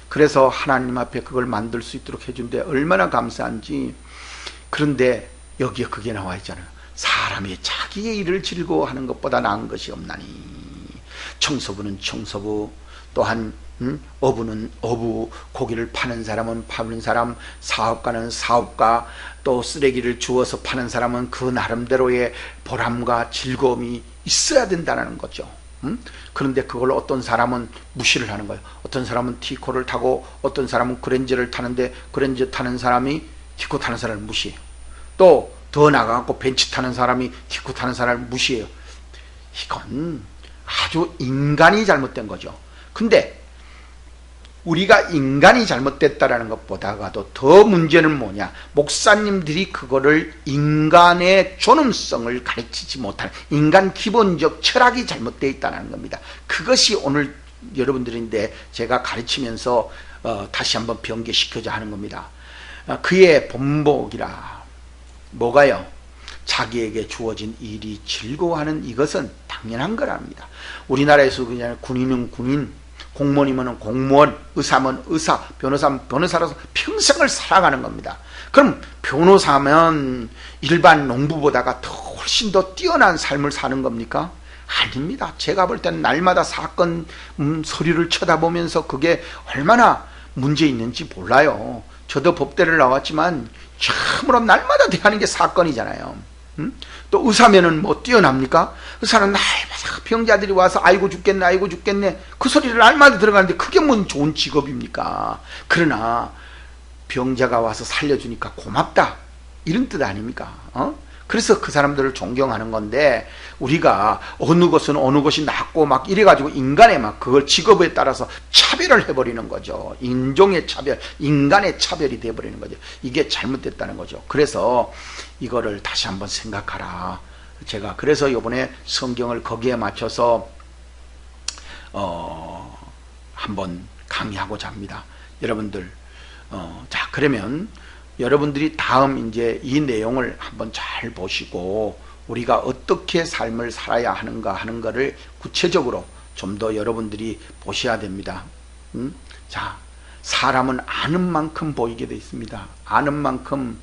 Speaker 1: 그래서 하나님 앞에 그걸 만들 수 있도록 해준데 얼마나 감사한지. 그런데 여기에 그게 나와 있잖아요. 사람이 자기의 일을 즐거워하는 것보다 나은 것이 없나니. 청소부는 청소부, 또한 어부는 어부, 고기를 파는 사람은 파는 사람, 사업가는 사업가, 또 쓰레기를 주워서 파는 사람은 그 나름대로의 보람과 즐거움이 있어야 된다는 거죠. 그런데 그걸 어떤 사람은 무시를 하는 거예요. 어떤 사람은 티코를 타고 어떤 사람은 그랜저를 타는데 그랜저 타는 사람이 티코 타는 사람을 무시해요. 또 더 나가고 벤츠 타는 사람이 티코 타는 사람을 무시해요. 이건 아주 인간이 잘못된 거죠. 근데 우리가 인간이 잘못됐다라는 것보다도 더 문제는 뭐냐? 목사님들이 그거를 인간의 존엄성을 가르치지 못하는, 인간 기본적 철학이 잘못되어 있다는 겁니다. 그것이 오늘 여러분들인데 제가 가르치면서 다시 한번 변개시켜자 하는 겁니다. 그의 본복이라. 뭐가요? 자기에게 주어진 일이 즐거워하는 이것은 당연한 거랍니다. 우리나라에서 그냥 군인은 군인, 공무원이면 공무원, 의사면 의사, 변호사면 변호사라서 평생을 살아가는 겁니다. 그럼 변호사면 일반 농부보다가 더 훨씬 더 뛰어난 삶을 사는 겁니까? 아닙니다. 제가 볼 때는 날마다 사건 서류를 쳐다보면서 그게 얼마나 문제 있는지 몰라요. 저도 법대를 나왔지만 참으로 날마다 대하는 게 사건이잖아요. 또 의사면은 뭐 뛰어납니까? 의사는 날마다 병자들이 와서 아이고 죽겠네 아이고 죽겠네 그 소리를 날마다 들어가는데 그게 뭔 좋은 직업입니까? 그러나 병자가 와서 살려주니까 고맙다 이런 뜻 아닙니까? 그래서 그 사람들을 존경하는 건데 우리가 어느 것은 어느 것이 낫고 막 이래가지고 인간의 막 그걸 직업에 따라서 차별을 해버리는 거죠. 인종의 차별, 인간의 차별이 돼버리는 거죠. 이게 잘못됐다는 거죠. 그래서 이거를 다시 한번 생각하라. 제가 그래서 이번에 성경을 거기에 맞춰서 한번 강의하고자 합니다. 여러분들 자 그러면 여러분들이 다음 이제 이 내용을 한번 잘 보시고 우리가 어떻게 삶을 살아야 하는가 하는 것을 구체적으로 좀 더 여러분들이 보셔야 됩니다. 자, 사람은 아는 만큼 보이게 돼 있습니다. 아는 만큼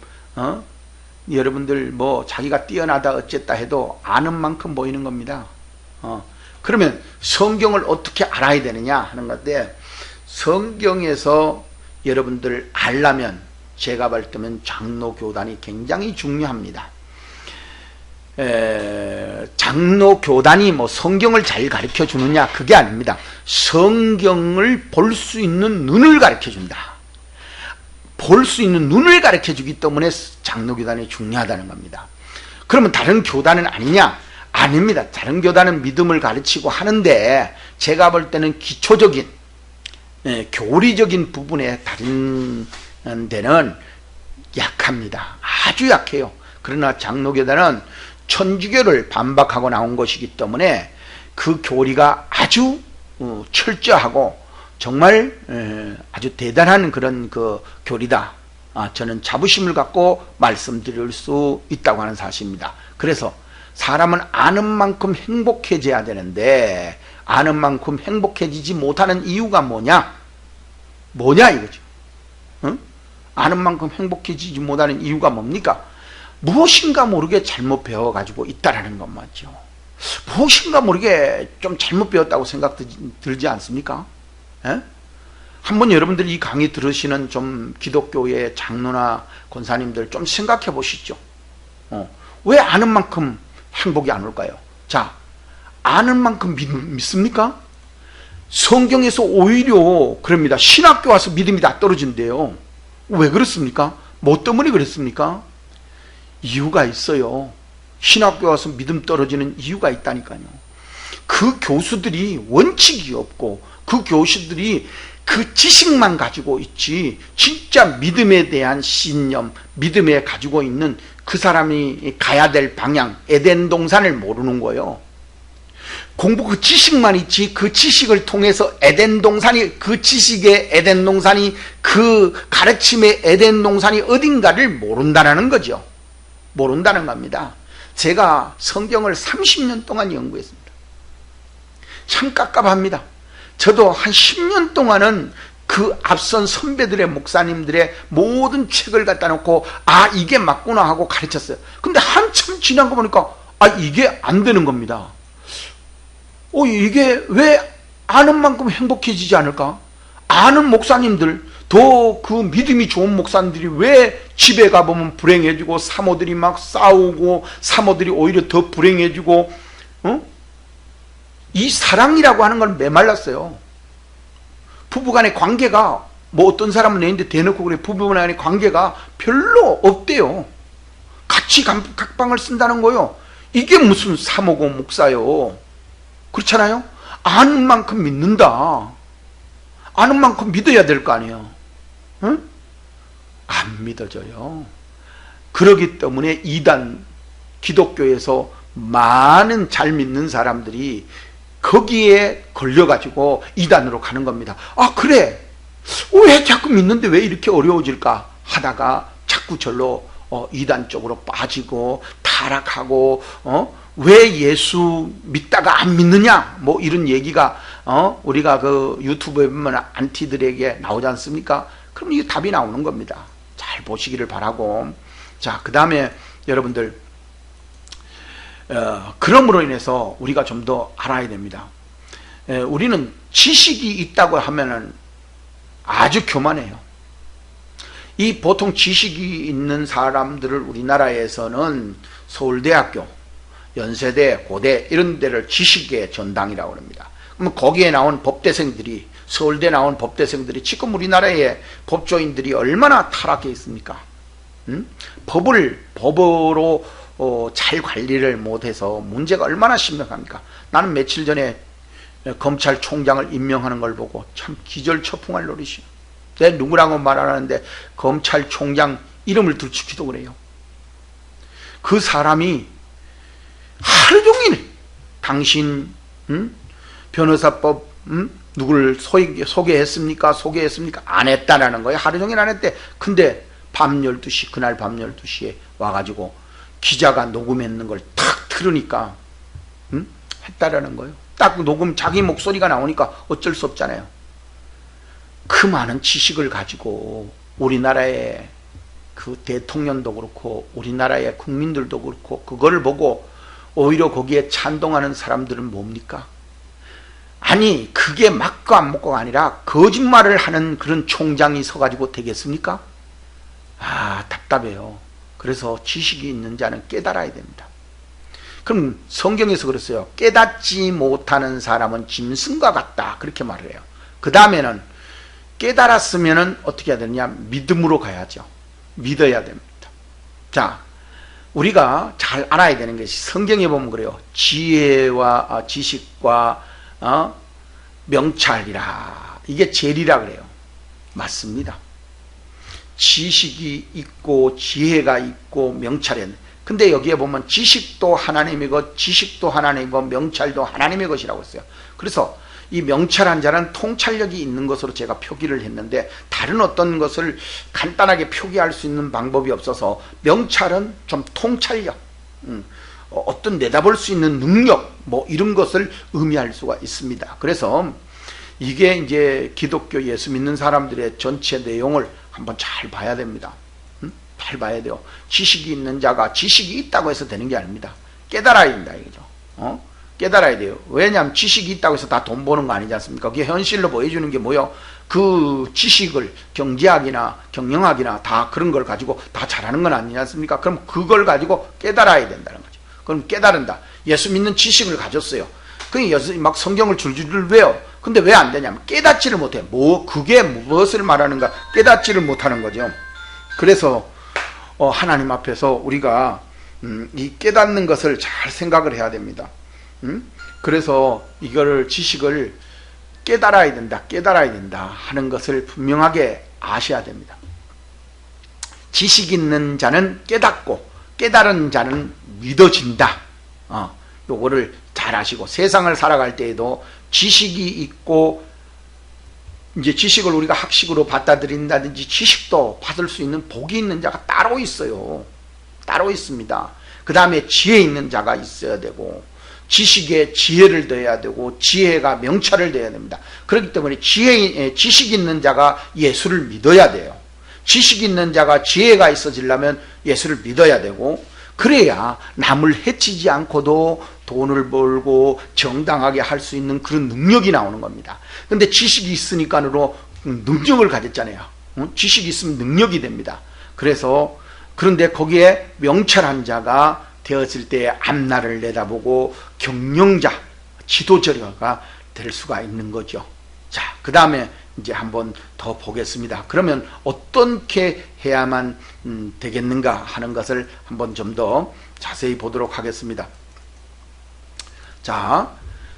Speaker 1: 여러분들 뭐 자기가 뛰어나다 어쨌다 해도 아는 만큼 보이는 겁니다. 그러면 성경을 어떻게 알아야 되느냐 하는 건데, 성경에서 여러분들 알려면 제가 볼 때면 장로교단이 굉장히 중요합니다. 장로교단이 뭐 성경을 잘 가르쳐 주느냐 그게 아닙니다. 성경을 볼 수 있는 눈을 가르쳐 준다. 볼 수 있는 눈을 가르쳐 주기 때문에 장로교단이 중요하다는 겁니다. 그러면 다른 교단은 아니냐? 아닙니다. 다른 교단은 믿음을 가르치고 하는데 제가 볼 때는 기초적인 교리적인 부분에 다른 데는 약합니다. 아주 약해요. 그러나 장로교단은 천주교를 반박하고 나온 것이기 때문에 그 교리가 아주 철저하고 정말 아주 대단한 그런 그 교리다. 저는 자부심을 갖고 말씀드릴 수 있다고 하는 사실입니다. 그래서 사람은 아는 만큼 행복해져야 되는데 아는 만큼 행복해지지 못하는 이유가 뭐냐? 뭐냐 이거죠. 응? 아는 만큼 행복해지지 못하는 이유가 뭡니까? 무엇인가 모르게 잘못 배워가지고 있다라는 것 맞죠. 무엇인가 모르게 좀 잘못 배웠다고 생각 들지 않습니까? 에? 한번 여러분들 이 강의 들으시는 좀 기독교의 장로나 권사님들 좀 생각해 보시죠. 왜 아는 만큼 행복이 안 올까요? 자, 아는 만큼 믿습니까? 성경에서 오히려 그럽니다. 신학교 와서 믿음이 다 떨어진대요. 왜 그렇습니까? 뭐 때문에 그랬습니까? 이유가 있어요. 신학교 와서 믿음 떨어지는 이유가 있다니까요. 그 교수들이 원칙이 없고 그 교수들이 그 지식만 가지고 있지 진짜 믿음에 대한 신념, 믿음에 가지고 있는 그 사람이 가야 될 방향, 에덴 동산을 모르는 거예요. 공부 그 지식만 있지 그 지식을 통해서 에덴 동산이, 그 지식의 에덴 동산이, 그 가르침의 에덴 동산이 어딘가를 모른다는 거죠. 모른다는 겁니다. 제가 성경을 30년 동안 연구했습니다. 참 깝깝합니다. 저도 한 10년 동안은 그 앞선 선배들의 목사님들의 모든 책을 갖다 놓고 이게 맞구나 하고 가르쳤어요. 근데 한참 지난 거 보니까 이게 안 되는 겁니다. 이게 왜 아는 만큼 행복해지지 않을까? 아는 목사님들, 더 그 믿음이 좋은 목사님들이 왜 집에 가보면 불행해지고 사모들이 막 싸우고 사모들이 오히려 더 불행해지고 이 사랑이라고 하는 건 메말랐어요. 부부간의 관계가 뭐 어떤 사람은 내는데 대놓고 그래 부부간의 관계가 별로 없대요. 같이 각방을 쓴다는 거요. 이게 무슨 사모고 목사요. 그렇잖아요. 아는 만큼 믿는다. 아는 만큼 믿어야 될 거 아니에요. 응? 안 믿어져요. 그러기 때문에 이단 기독교에서 많은 잘 믿는 사람들이 거기에 걸려가지고 이단으로 가는 겁니다. 그래 왜 자꾸 믿는데 왜 이렇게 어려워질까 하다가 자꾸 절로 이단 쪽으로 빠지고 타락하고 왜 예수 믿다가 안 믿느냐 뭐 이런 얘기가 우리가 그 유튜브에 보면 안티들에게 나오지 않습니까? 그럼 이게 답이 나오는 겁니다. 잘 보시기를 바라고. 자, 그 다음에 여러분들 그럼으로 인해서 우리가 좀 더 알아야 됩니다. 우리는 지식이 있다고 하면은 아주 교만해요. 이 보통 지식이 있는 사람들을 우리나라에서는 서울대학교, 연세대, 고대 이런 데를 지식의 전당이라고 합니다. 그럼 거기에 나온 법대생들이, 서울대 나온 법대생들이 지금 우리나라의 법조인들이 얼마나 타락해 있습니까? 법으로 잘 관리를 못해서 문제가 얼마나 심각합니까? 나는 며칠 전에 검찰총장을 임명하는 걸 보고 참 기절초풍할 노릇이에요. 내 누구라고 말 안 하는데 검찰총장 이름을 들추기도 그래요. 그 사람이 하루 종일 당신 변호사법 누구를 소개했습니까? 안 했다라는 거예요. 하루 종일 안 했대. 근데 밤 12시, 그날 밤 12시에 와가지고 기자가 녹음했는 걸 탁 틀으니까 했다라는 거예요. 딱 녹음 자기 목소리가 나오니까 어쩔 수 없잖아요. 그 많은 지식을 가지고 우리나라의 그 대통령도 그렇고 우리나라의 국민들도 그렇고 그거를 보고 오히려 거기에 찬동하는 사람들은 뭡니까? 아니 그게 맞고 안 맞고가 아니라 거짓말을 하는 그런 총장이 서가지고 되겠습니까? 아 답답해요. 그래서 지식이 있는 자는 깨달아야 됩니다. 그럼 성경에서 그랬어요. 깨닫지 못하는 사람은 짐승과 같다 그렇게 말을 해요. 그 다음에는 깨달았으면 어떻게 해야 되느냐? 믿음으로 가야죠. 믿어야 됩니다. 자, 우리가 잘 알아야 되는 것이 성경에 보면 그래요. 지혜와 지식과 명찰이라 이게 재리라 그래요. 맞습니다. 지식이 있고 지혜가 있고 명찰이 있는. 근데 여기에 보면 지식도 하나님이고 지식도 하나님이고 명찰도 하나님의 것이라고 했어요. 그래서 이 명찰한 자는 통찰력이 있는 것으로 제가 표기를 했는데 다른 어떤 것을 간단하게 표기할 수 있는 방법이 없어서 명찰은 좀 통찰력, 어떤 내다볼 수 있는 능력 뭐 이런 것을 의미할 수가 있습니다. 그래서 이게 이제 기독교 예수 믿는 사람들의 전체 내용을 한번 잘 봐야 됩니다. 잘 봐야 돼요. 지식이 있는 자가 지식이 있다고 해서 되는 게 아닙니다. 깨달아야 된다 이거죠. 깨달아야 돼요. 왜냐하면 지식이 있다고 해서 다 돈 버는 거 아니지 않습니까? 그게 현실로 보여주는 게 뭐예요? 그 지식을 경제학이나 경영학이나 다 그런 걸 가지고 다 잘하는 건 아니지 않습니까? 그럼 그걸 가지고 깨달아야 된다는 거죠. 그럼 깨달은다. 예수 믿는 지식을 가졌어요. 막 성경을 줄줄 외워. 근데 왜 안 되냐면 깨닫지를 못해. 그게 무엇을 말하는가? 깨닫지를 못하는 거죠. 그래서 하나님 앞에서 우리가 이 깨닫는 것을 잘 생각을 해야 됩니다. 그래서 이거를 지식을 깨달아야 된다 하는 것을 분명하게 아셔야 됩니다. 지식 있는 자는 깨닫고 깨달은 자는 믿어진다. 요거를 잘 아시고 세상을 살아갈 때에도 지식이 있고 이제 지식을 우리가 학식으로 받아들인다든지 지식도 받을 수 있는 복이 있는 자가 따로 있어요. 따로 있습니다. 그 다음에 지혜 있는 자가 있어야 되고 지식에 지혜를 더해야 되고 지혜가 명찰을 더해야 됩니다. 그렇기 때문에 지식 있는 자가 예수를 믿어야 돼요. 지식 있는 자가 지혜가 있어지려면 예수를 믿어야 되고 그래야 남을 해치지 않고도 돈을 벌고 정당하게 할 수 있는 그런 능력이 나오는 겁니다. 근데 지식이 있으니까로 능력을 가졌잖아요. 지식이 있으면 능력이 됩니다. 그래서 그런데 거기에 명철한 자가 되었을 때 앞날을 내다보고 경영자, 지도자가 될 수가 있는 거죠. 자, 그 다음에 이제 한번 더 보겠습니다. 그러면 어떻게 해야만 되겠는가 하는 것을 한번 좀 더 자세히 보도록 하겠습니다. 자,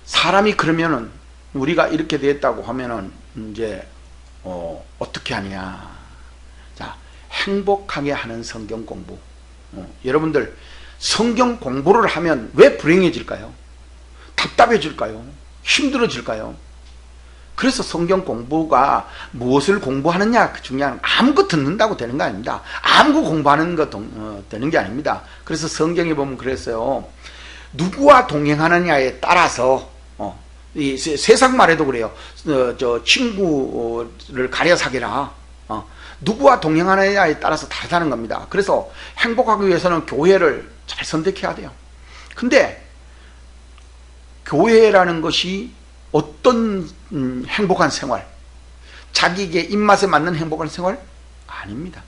Speaker 1: 사람이 그러면은 우리가 이렇게 됐다고 하면은 이제 어떻게 하냐? 자, 행복하게 하는 성경 공부. 여러분들 성경 공부를 하면 왜 불행해질까요? 답답해질까요? 힘들어질까요? 그래서 성경 공부가 무엇을 공부하느냐 중요한 아무것도 듣는다고 되는 거 아닙니다. 아무것도 공부하는 거 되는 게 아닙니다. 그래서 성경에 보면 그랬어요. 누구와 동행하느냐에 따라서 이 세상 말에도 그래요. 친구를 가려 사귀라. 누구와 동행하느냐에 따라서 다르다는 겁니다. 그래서 행복하기 위해서는 교회를 잘 선택해야 돼요. 근데 교회라는 것이 어떤 행복한 생활, 자기에게 입맛에 맞는 행복한 생활? 아닙니다.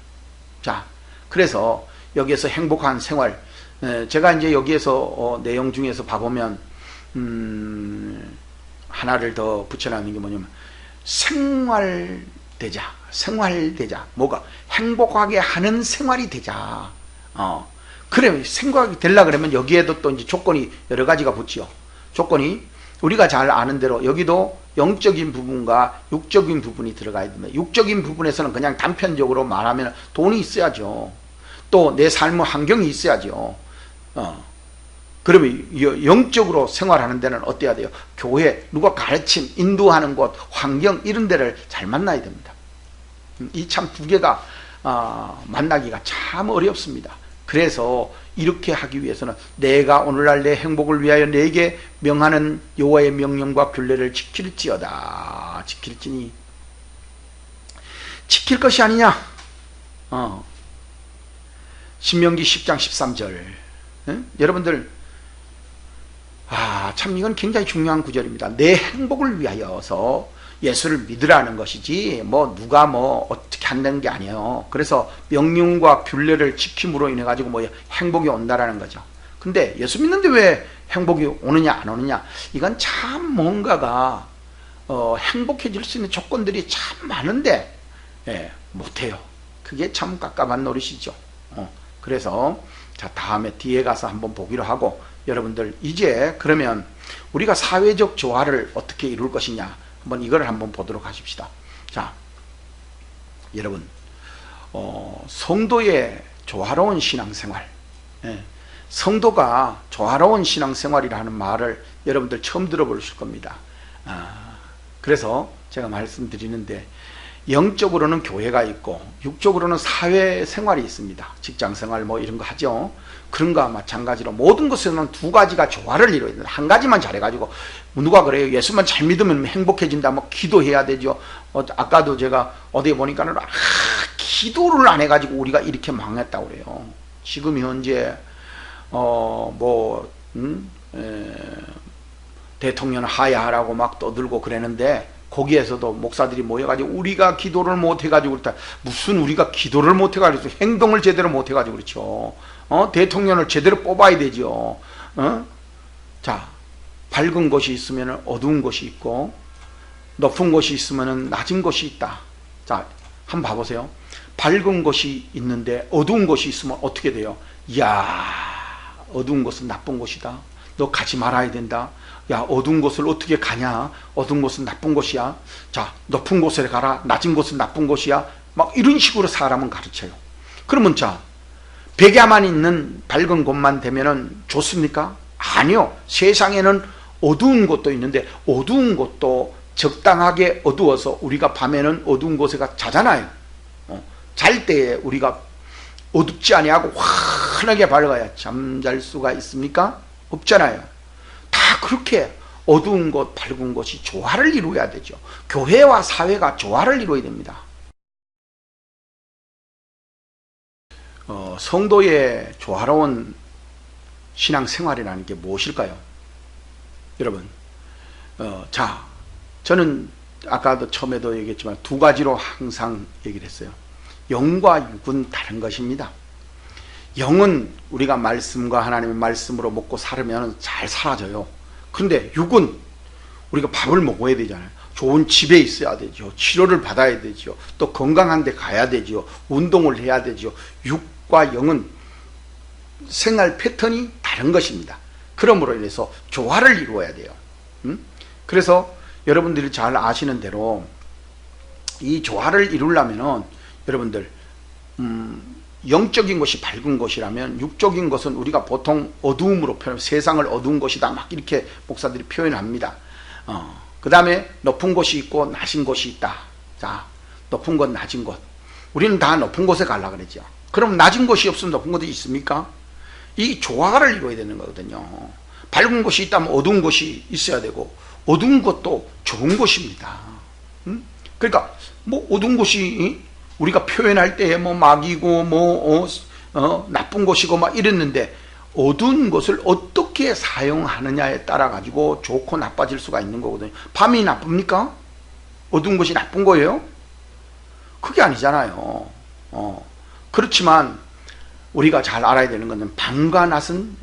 Speaker 1: 자, 그래서 여기에서 행복한 생활, 제가 이제 여기에서 내용 중에서 봐보면 하나를 더 붙여놨는 게 뭐냐면 생활되자. 뭐가 행복하게 하는 생활이 되자. 그래 생각이 되려 그러면 여기에도 또 이제 조건이 여러 가지가 붙지요. 조건이 우리가 잘 아는 대로 여기도 영적인 부분과 육적인 부분이 들어가야 됩니다. 육적인 부분에서는 그냥 단편적으로 말하면 돈이 있어야죠. 또 내 삶의 환경이 있어야죠. 그러면 영적으로 생활하는 데는 어때야 돼요? 교회, 누가 가르침, 인도하는 곳, 환경 이런 데를 잘 만나야 됩니다. 이 참 두 개가 만나기가 참 어렵습니다. 그래서 이렇게 하기 위해서는 내가 오늘날 내 행복을 위하여 내게 명하는 여호와의 명령과 규례를 지킬지어다. 지킬지니 지킬 것이 아니냐. 신명기 10장 13절. 여러분들 참 이건 굉장히 중요한 구절입니다. 내 행복을 위하여서 예수를 믿으라는 것이지 누가 어떻게 한다는 게 아니에요. 그래서 명령과 규례를 지킴으로 인해 가지고 행복이 온다라는 거죠. 근데 예수 믿는데 왜 행복이 오느냐 안 오느냐, 이건 참 뭔가가 행복해질 수 있는 조건들이 참 많은데 못해요. 그게 참 깝깝한 노릇이죠. 그래서 자, 다음에 뒤에 가서 한번 보기로 하고, 여러분들 이제 그러면 우리가 사회적 조화를 어떻게 이룰 것이냐, 한번 이걸 한번 보도록 하십시다. 자, 여러분, 성도의 조화로운 신앙생활, 성도가 조화로운 신앙생활이라 하는 말을 여러분들 처음 들어보실 겁니다. 그래서 제가 말씀드리는데, 영적으로는 교회가 있고 육적으로는 사회생활이 있습니다. 직장생활 이런 거 하죠. 그런 거와 마찬가지로 모든 것에는 두 가지가 조화를 이루어야 된다. 한 가지만 잘해가지고, 누가 그래요? 예수만 잘 믿으면 행복해진다. 기도해야 되죠. 아까도 제가 어디에 보니까는 기도를 안 해가지고 우리가 이렇게 망했다고 그래요. 지금 현재 대통령 하야하라고 막 떠들고 그랬는데, 거기에서도 목사들이 모여가지고 우리가 기도를 못해가지고 그렇다. 무슨 우리가 기도를 못해가지고 행동을 제대로 못해가지고 그렇죠. 대통령을 제대로 뽑아야 되죠. 자, 밝은 곳이 있으면 어두운 곳이 있고, 높은 곳이 있으면 낮은 곳이 있다. 자, 한번 봐보세요. 밝은 곳이 있는데 어두운 곳이 있으면 어떻게 돼요? 이야, 어두운 곳은 나쁜 곳이다. 너 가지 말아야 된다. 야, 어두운 곳을 어떻게 가냐? 어두운 곳은 나쁜 곳이야. 자, 높은 곳에 가라. 낮은 곳은 나쁜 곳이야. 이런 식으로 사람은 가르쳐요. 그러면 자, 백야만 있는 밝은 곳만 되면은 좋습니까? 아니요. 세상에는 어두운 곳도 있는데, 어두운 곳도 적당하게 어두워서 우리가 밤에는 어두운 곳에 가 자잖아요. 잘 때에 우리가 어둡지 아니하고 환하게 밝아야 잠잘 수가 있습니까? 없잖아요. 다 그렇게 어두운 곳, 밝은 곳이 조화를 이루어야 되죠. 교회와 사회가 조화를 이루어야 됩니다. 성도의 조화로운 신앙생활이라는 게 무엇일까요? 여러분, 자, 저는 아까도 처음에도 얘기했지만 두 가지로 항상 얘기를 했어요. 영과 육은 다른 것입니다. 영은 우리가 말씀과 하나님의 말씀으로 먹고 살으면 잘 사라져요. 그런데 육은 우리가 밥을 먹어야 되잖아요. 좋은 집에 있어야 되죠. 치료를 받아야 되죠. 또 건강한 데 가야 되죠. 운동을 해야 되죠. 육과 영은 생활 패턴이 다른 것입니다. 그러므로 인해서 조화를 이루어야 돼요. 그래서 여러분들이 잘 아시는 대로 이 조화를 이루려면은 여러분들 영적인 것이 밝은 것이라면 육적인 것은 우리가 보통 어두움으로 표현, 세상을 어두운 것이다 막 이렇게 목사들이 표현합니다. 그 다음에 높은 곳이 있고 낮은 곳이 있다. 자, 높은 곳, 낮은 곳. 우리는 다 높은 곳에 가려고 그러죠. 그럼 낮은 곳이 없으면 높은 곳이 있습니까? 이 조화를 이루어야 되는 거거든요. 밝은 곳이 있다면 어두운 곳이 있어야 되고, 어두운 곳도 좋은 곳입니다. 그러니까 어두운 곳이 우리가 표현할 때에 막이고 나쁜 곳이고 막 이랬는데, 어두운 것을 어떻게 사용하느냐에 따라 가지고 좋고 나빠질 수가 있는 거거든요. 밤이 나쁩니까? 어두운 것이 나쁜 거예요? 그게 아니잖아요. 그렇지만 우리가 잘 알아야 되는 것은 밤과 낮은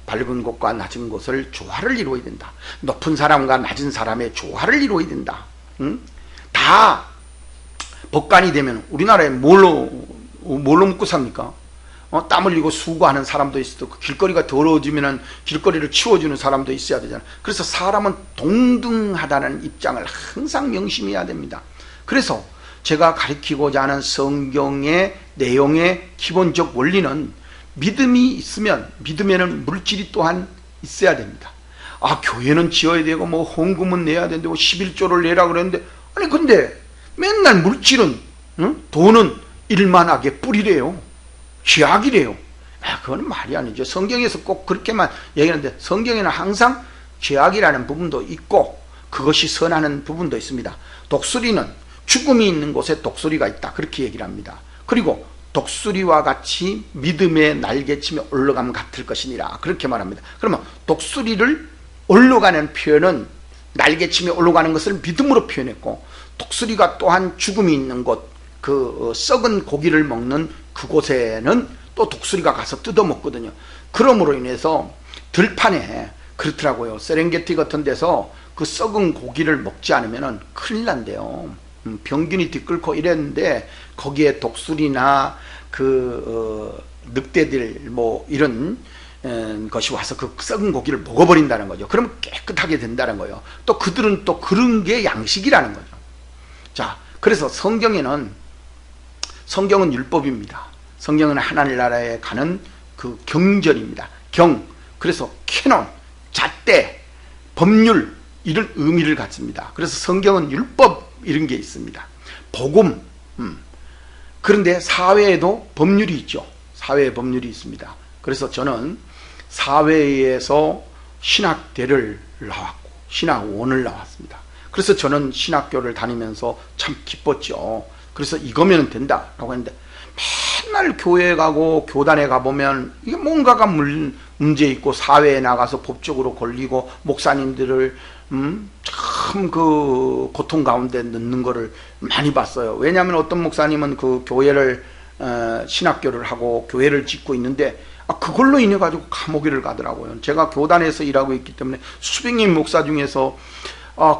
Speaker 1: 밝은 곳과 낮은 곳을 조화를 이루어야 된다. 높은 사람과 낮은 사람의 조화를 이루어야 된다. 다 법관이 되면 우리나라에 뭘로 먹고 삽니까? 땀 흘리고 수고하는 사람도 있어도 길거리가 더러워지면 길거리를 치워주는 사람도 있어야 되잖아요. 그래서 사람은 동등하다는 입장을 항상 명심해야 됩니다. 그래서 제가 가르치고자 하는 성경의 내용의 기본적 원리는 믿음이 있으면, 믿으면은 물질이 또한 있어야 됩니다. 교회는 지어야 되고 헌금은 내야 되는데 11조를 내라 그랬는데, 아니 근데 맨날 물질은, 돈은 일만하게 뿌리래요. 죄악이래요. 그건 말이 아니죠. 성경에서 꼭 그렇게만 얘기하는데 성경에는 항상 죄악이라는 부분도 있고 그것이 선하는 부분도 있습니다. 독수리는 죽음이 있는 곳에 독수리가 있다, 그렇게 얘기를 합니다. 그리고 독수리와 같이 믿음의 날개치며 올라가면 같을 것이니라, 그렇게 말합니다. 그러면 독수리를 올라가는 표현은 날개치며 올라가는 것을 믿음으로 표현했고, 독수리가 또한 죽음이 있는 곳, 그 썩은 고기를 먹는 그곳에는 또 독수리가 가서 뜯어먹거든요. 그러므로 인해서 들판에 그렇더라고요. 세렝게티 같은 데서 그 썩은 고기를 먹지 않으면 큰일 난대요. 병균이 뒤끓고 이랬는데 거기에 독수리나 늑대들 뭐 이런 것이 와서 그 썩은 고기를 먹어버린다는 거죠. 그러면 깨끗하게 된다는 거예요. 또 그들은 또 그런 게 양식이라는 거죠. 자, 그래서 성경은 율법입니다. 성경은 하나님 나라에 가는 그 경전입니다. 그래서 캐논, 잣대, 법률, 이런 의미를 갖습니다. 그래서 성경은 율법 이런 게 있습니다. 복음. 그런데 사회에도 법률이 있죠. 사회에 법률이 있습니다. 그래서 저는 사회에서 신학대를 나왔고 신학원을 나왔습니다. 그래서 저는 신학교를 다니면서 참 기뻤죠. 그래서 이거면 된다라고 했는데 맨날 교회에 가고 교단에 가보면 이게 뭔가가 문제 있고 사회에 나가서 법적으로 걸리고 목사님들을 참 그 고통 가운데 넣는 거를 많이 봤어요. 왜냐하면 어떤 목사님은 그 교회를 신학교를 하고 교회를 짓고 있는데 그걸로 인해 가지고 감옥을 가더라고요. 제가 교단에서 일하고 있기 때문에 수백인 목사 중에서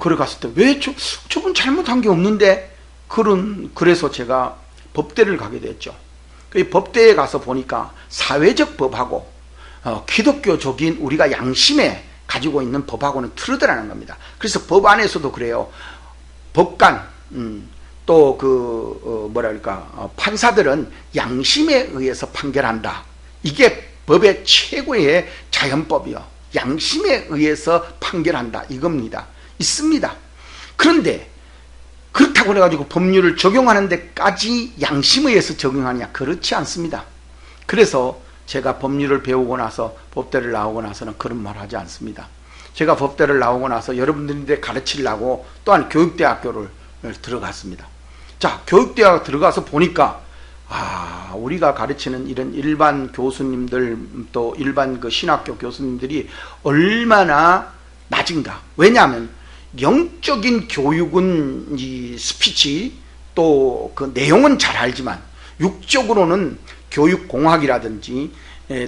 Speaker 1: 그래 갔을 때 왜 저분 잘못한 게 없는데 그래서 제가 법대를 가게 됐죠. 그 법대에 가서 보니까 사회적 법하고 기독교적인 우리가 양심에 가지고 있는 법하고는 틀리더라는 겁니다. 그래서 법 안에서도 그래요. 법관 또 판사들은 양심에 의해서 판결한다. 이게 법의 최고의 자연법이요. 양심에 의해서 판결한다, 이겁니다. 있습니다. 그런데 그렇다고 해가지고 법률을 적용하는 데까지 양심에 의해서 적용하느냐? 그렇지 않습니다. 그래서 제가 법률을 배우고 나서 법대를 나오고 나서는 그런 말 하지 않습니다. 제가 법대를 나오고 나서 여러분들한테 가르치려고 또한 교육대학교를 들어갔습니다. 자, 교육대학 들어가서 보니까 우리가 가르치는 이런 일반 교수님들 또 일반 그 신학교 교수님들이 얼마나 낮은가. 왜냐하면 영적인 교육은 이 스피치 또 그 내용은 잘 알지만 육적으로는 교육공학이라든지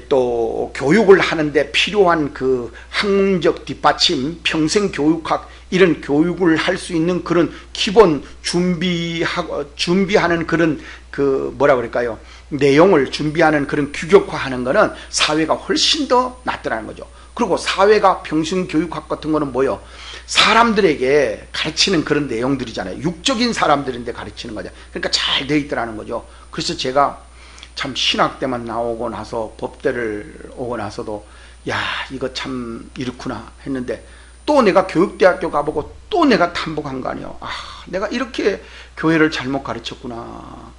Speaker 1: 또 교육을 하는데 필요한 그 학문적 뒷받침, 평생교육학 이런 교육을 할 수 있는 그런 기본 준비하는 그런 내용을 준비하는 그런 규격화하는 거는 사회가 훨씬 더 낫더라는 거죠. 그리고 사회가 평생교육학 같은 거는 뭐요? 사람들에게 가르치는 그런 내용들이잖아요. 육적인 사람들인데 가르치는 거죠. 그러니까 잘 돼 있더라는 거죠. 그래서 제가 참 신학대만 나오고 나서 법대를 오고 나서도 이거 참 이렇구나 했는데 또 내가 교육대학교 가보고 또 내가 탐복한 거 아니에요. 내가 이렇게 교회를 잘못 가르쳤구나.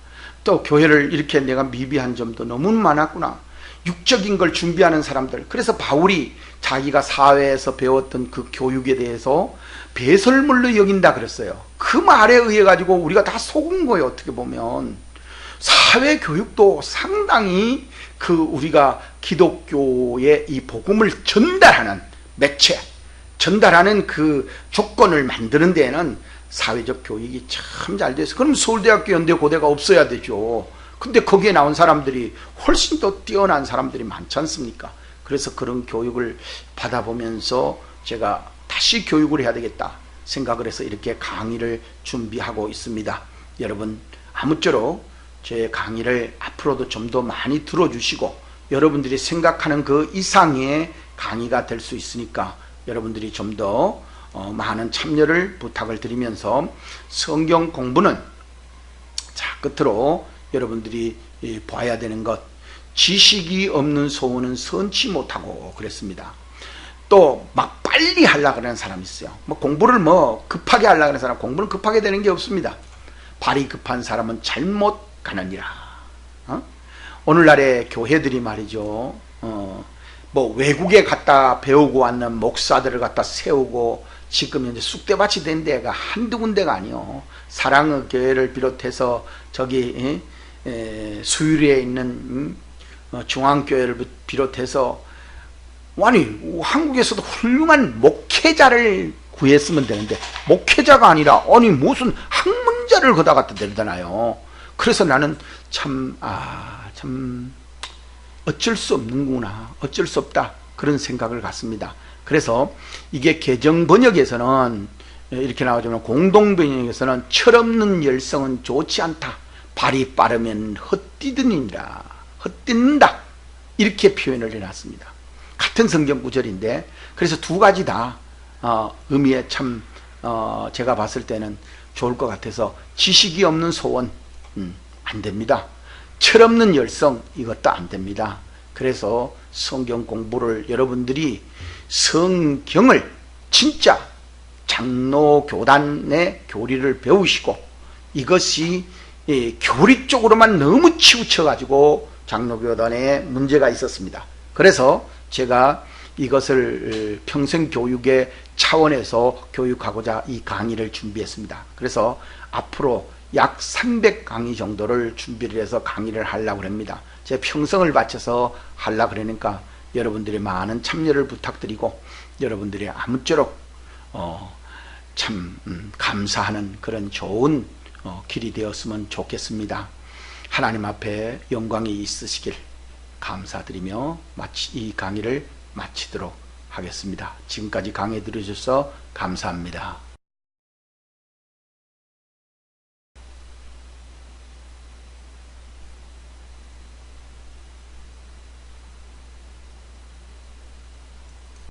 Speaker 1: 또 교회를 이렇게 내가 미비한 점도 너무 많았구나. 육적인 걸 준비하는 사람들. 그래서 바울이 자기가 사회에서 배웠던 그 교육에 대해서 배설물로 여긴다 그랬어요. 그 말에 의해 가지고 우리가 다 속은 거예요. 어떻게 보면 사회 교육도 상당히 우리가 기독교의 이 복음을 전달하는 매체, 전달하는 그 조건을 만드는 데에는 사회적 교육이 참 잘 돼서, 그럼 서울대학교 연대고대가 없어야 되죠. 근데 거기에 나온 사람들이 훨씬 더 뛰어난 사람들이 많지 않습니까? 그래서 그런 교육을 받아보면서 제가 다시 교육을 해야 되겠다 생각을 해서 이렇게 강의를 준비하고 있습니다. 여러분 아무쪼록 제 강의를 앞으로도 좀 더 많이 들어주시고 여러분들이 생각하는 그 이상의 강의가 될 수 있으니까 여러분들이 좀 더 많은 참여를 부탁을 드리면서, 성경 공부는 끝으로 여러분들이 봐야 되는 것, 지식이 없는 소원은 선치 못하고 그랬습니다. 또 막 빨리 하려고 하는 사람이 있어요. 공부를 급하게 하려고 하는 사람, 공부는 급하게 되는 게 없습니다. 발이 급한 사람은 잘못 가느니라. 오늘날의 교회들이 말이죠. 뭐 외국에 갔다 배우고 왔는 목사들을 갖다 세우고 지금 현재 쑥대밭이 된 데가 한두 군데가 아니요. 사랑의 교회를 비롯해서 저기 수유리에 있는 중앙교회를 비롯해서 아니 한국에서도 훌륭한 목회자를 구했으면 되는데 목회자가 아니라 아니 무슨 학문자를 거다 갖다 대잖아요. 그래서 나는 참 어쩔 수 없는구나, 어쩔 수 없다, 그런 생각을 갖습니다. 그래서 이게 개정 번역에서는 이렇게 나오지만 공동 번역에서는 철없는 열성은 좋지 않다, 발이 빠르면 헛디드니라, 헛디는다, 이렇게 표현을 해놨습니다. 같은 성경 구절인데 그래서 두 가지 다 의미에 참 제가 봤을 때는 좋을 것 같아서 지식이 없는 소원 안 됩니다. 철없는 열성 이것도 안 됩니다. 그래서 성경 공부를 여러분들이 성경을 진짜 장로 교단의 교리를 배우시고 이것이 교리 쪽으로만 너무 치우쳐 가지고 장로 교단에 문제가 있었습니다. 그래서 제가 이것을 평생교육의 차원에서 교육하고자 이 강의를 준비했습니다. 그래서 앞으로 약 300강의 정도를 준비를 해서 강의를 하려고 합니다. 제 평생을 바쳐서 하려고 그러니까 여러분들의 많은 참여를 부탁드리고 여러분들이 아무쪼록 참 감사하는 그런 좋은 길이 되었으면 좋겠습니다. 하나님 앞에 영광이 있으시길 감사드리며 이 강의를 마치도록 하겠습니다. 지금까지 강의 들으셔서 감사합니다.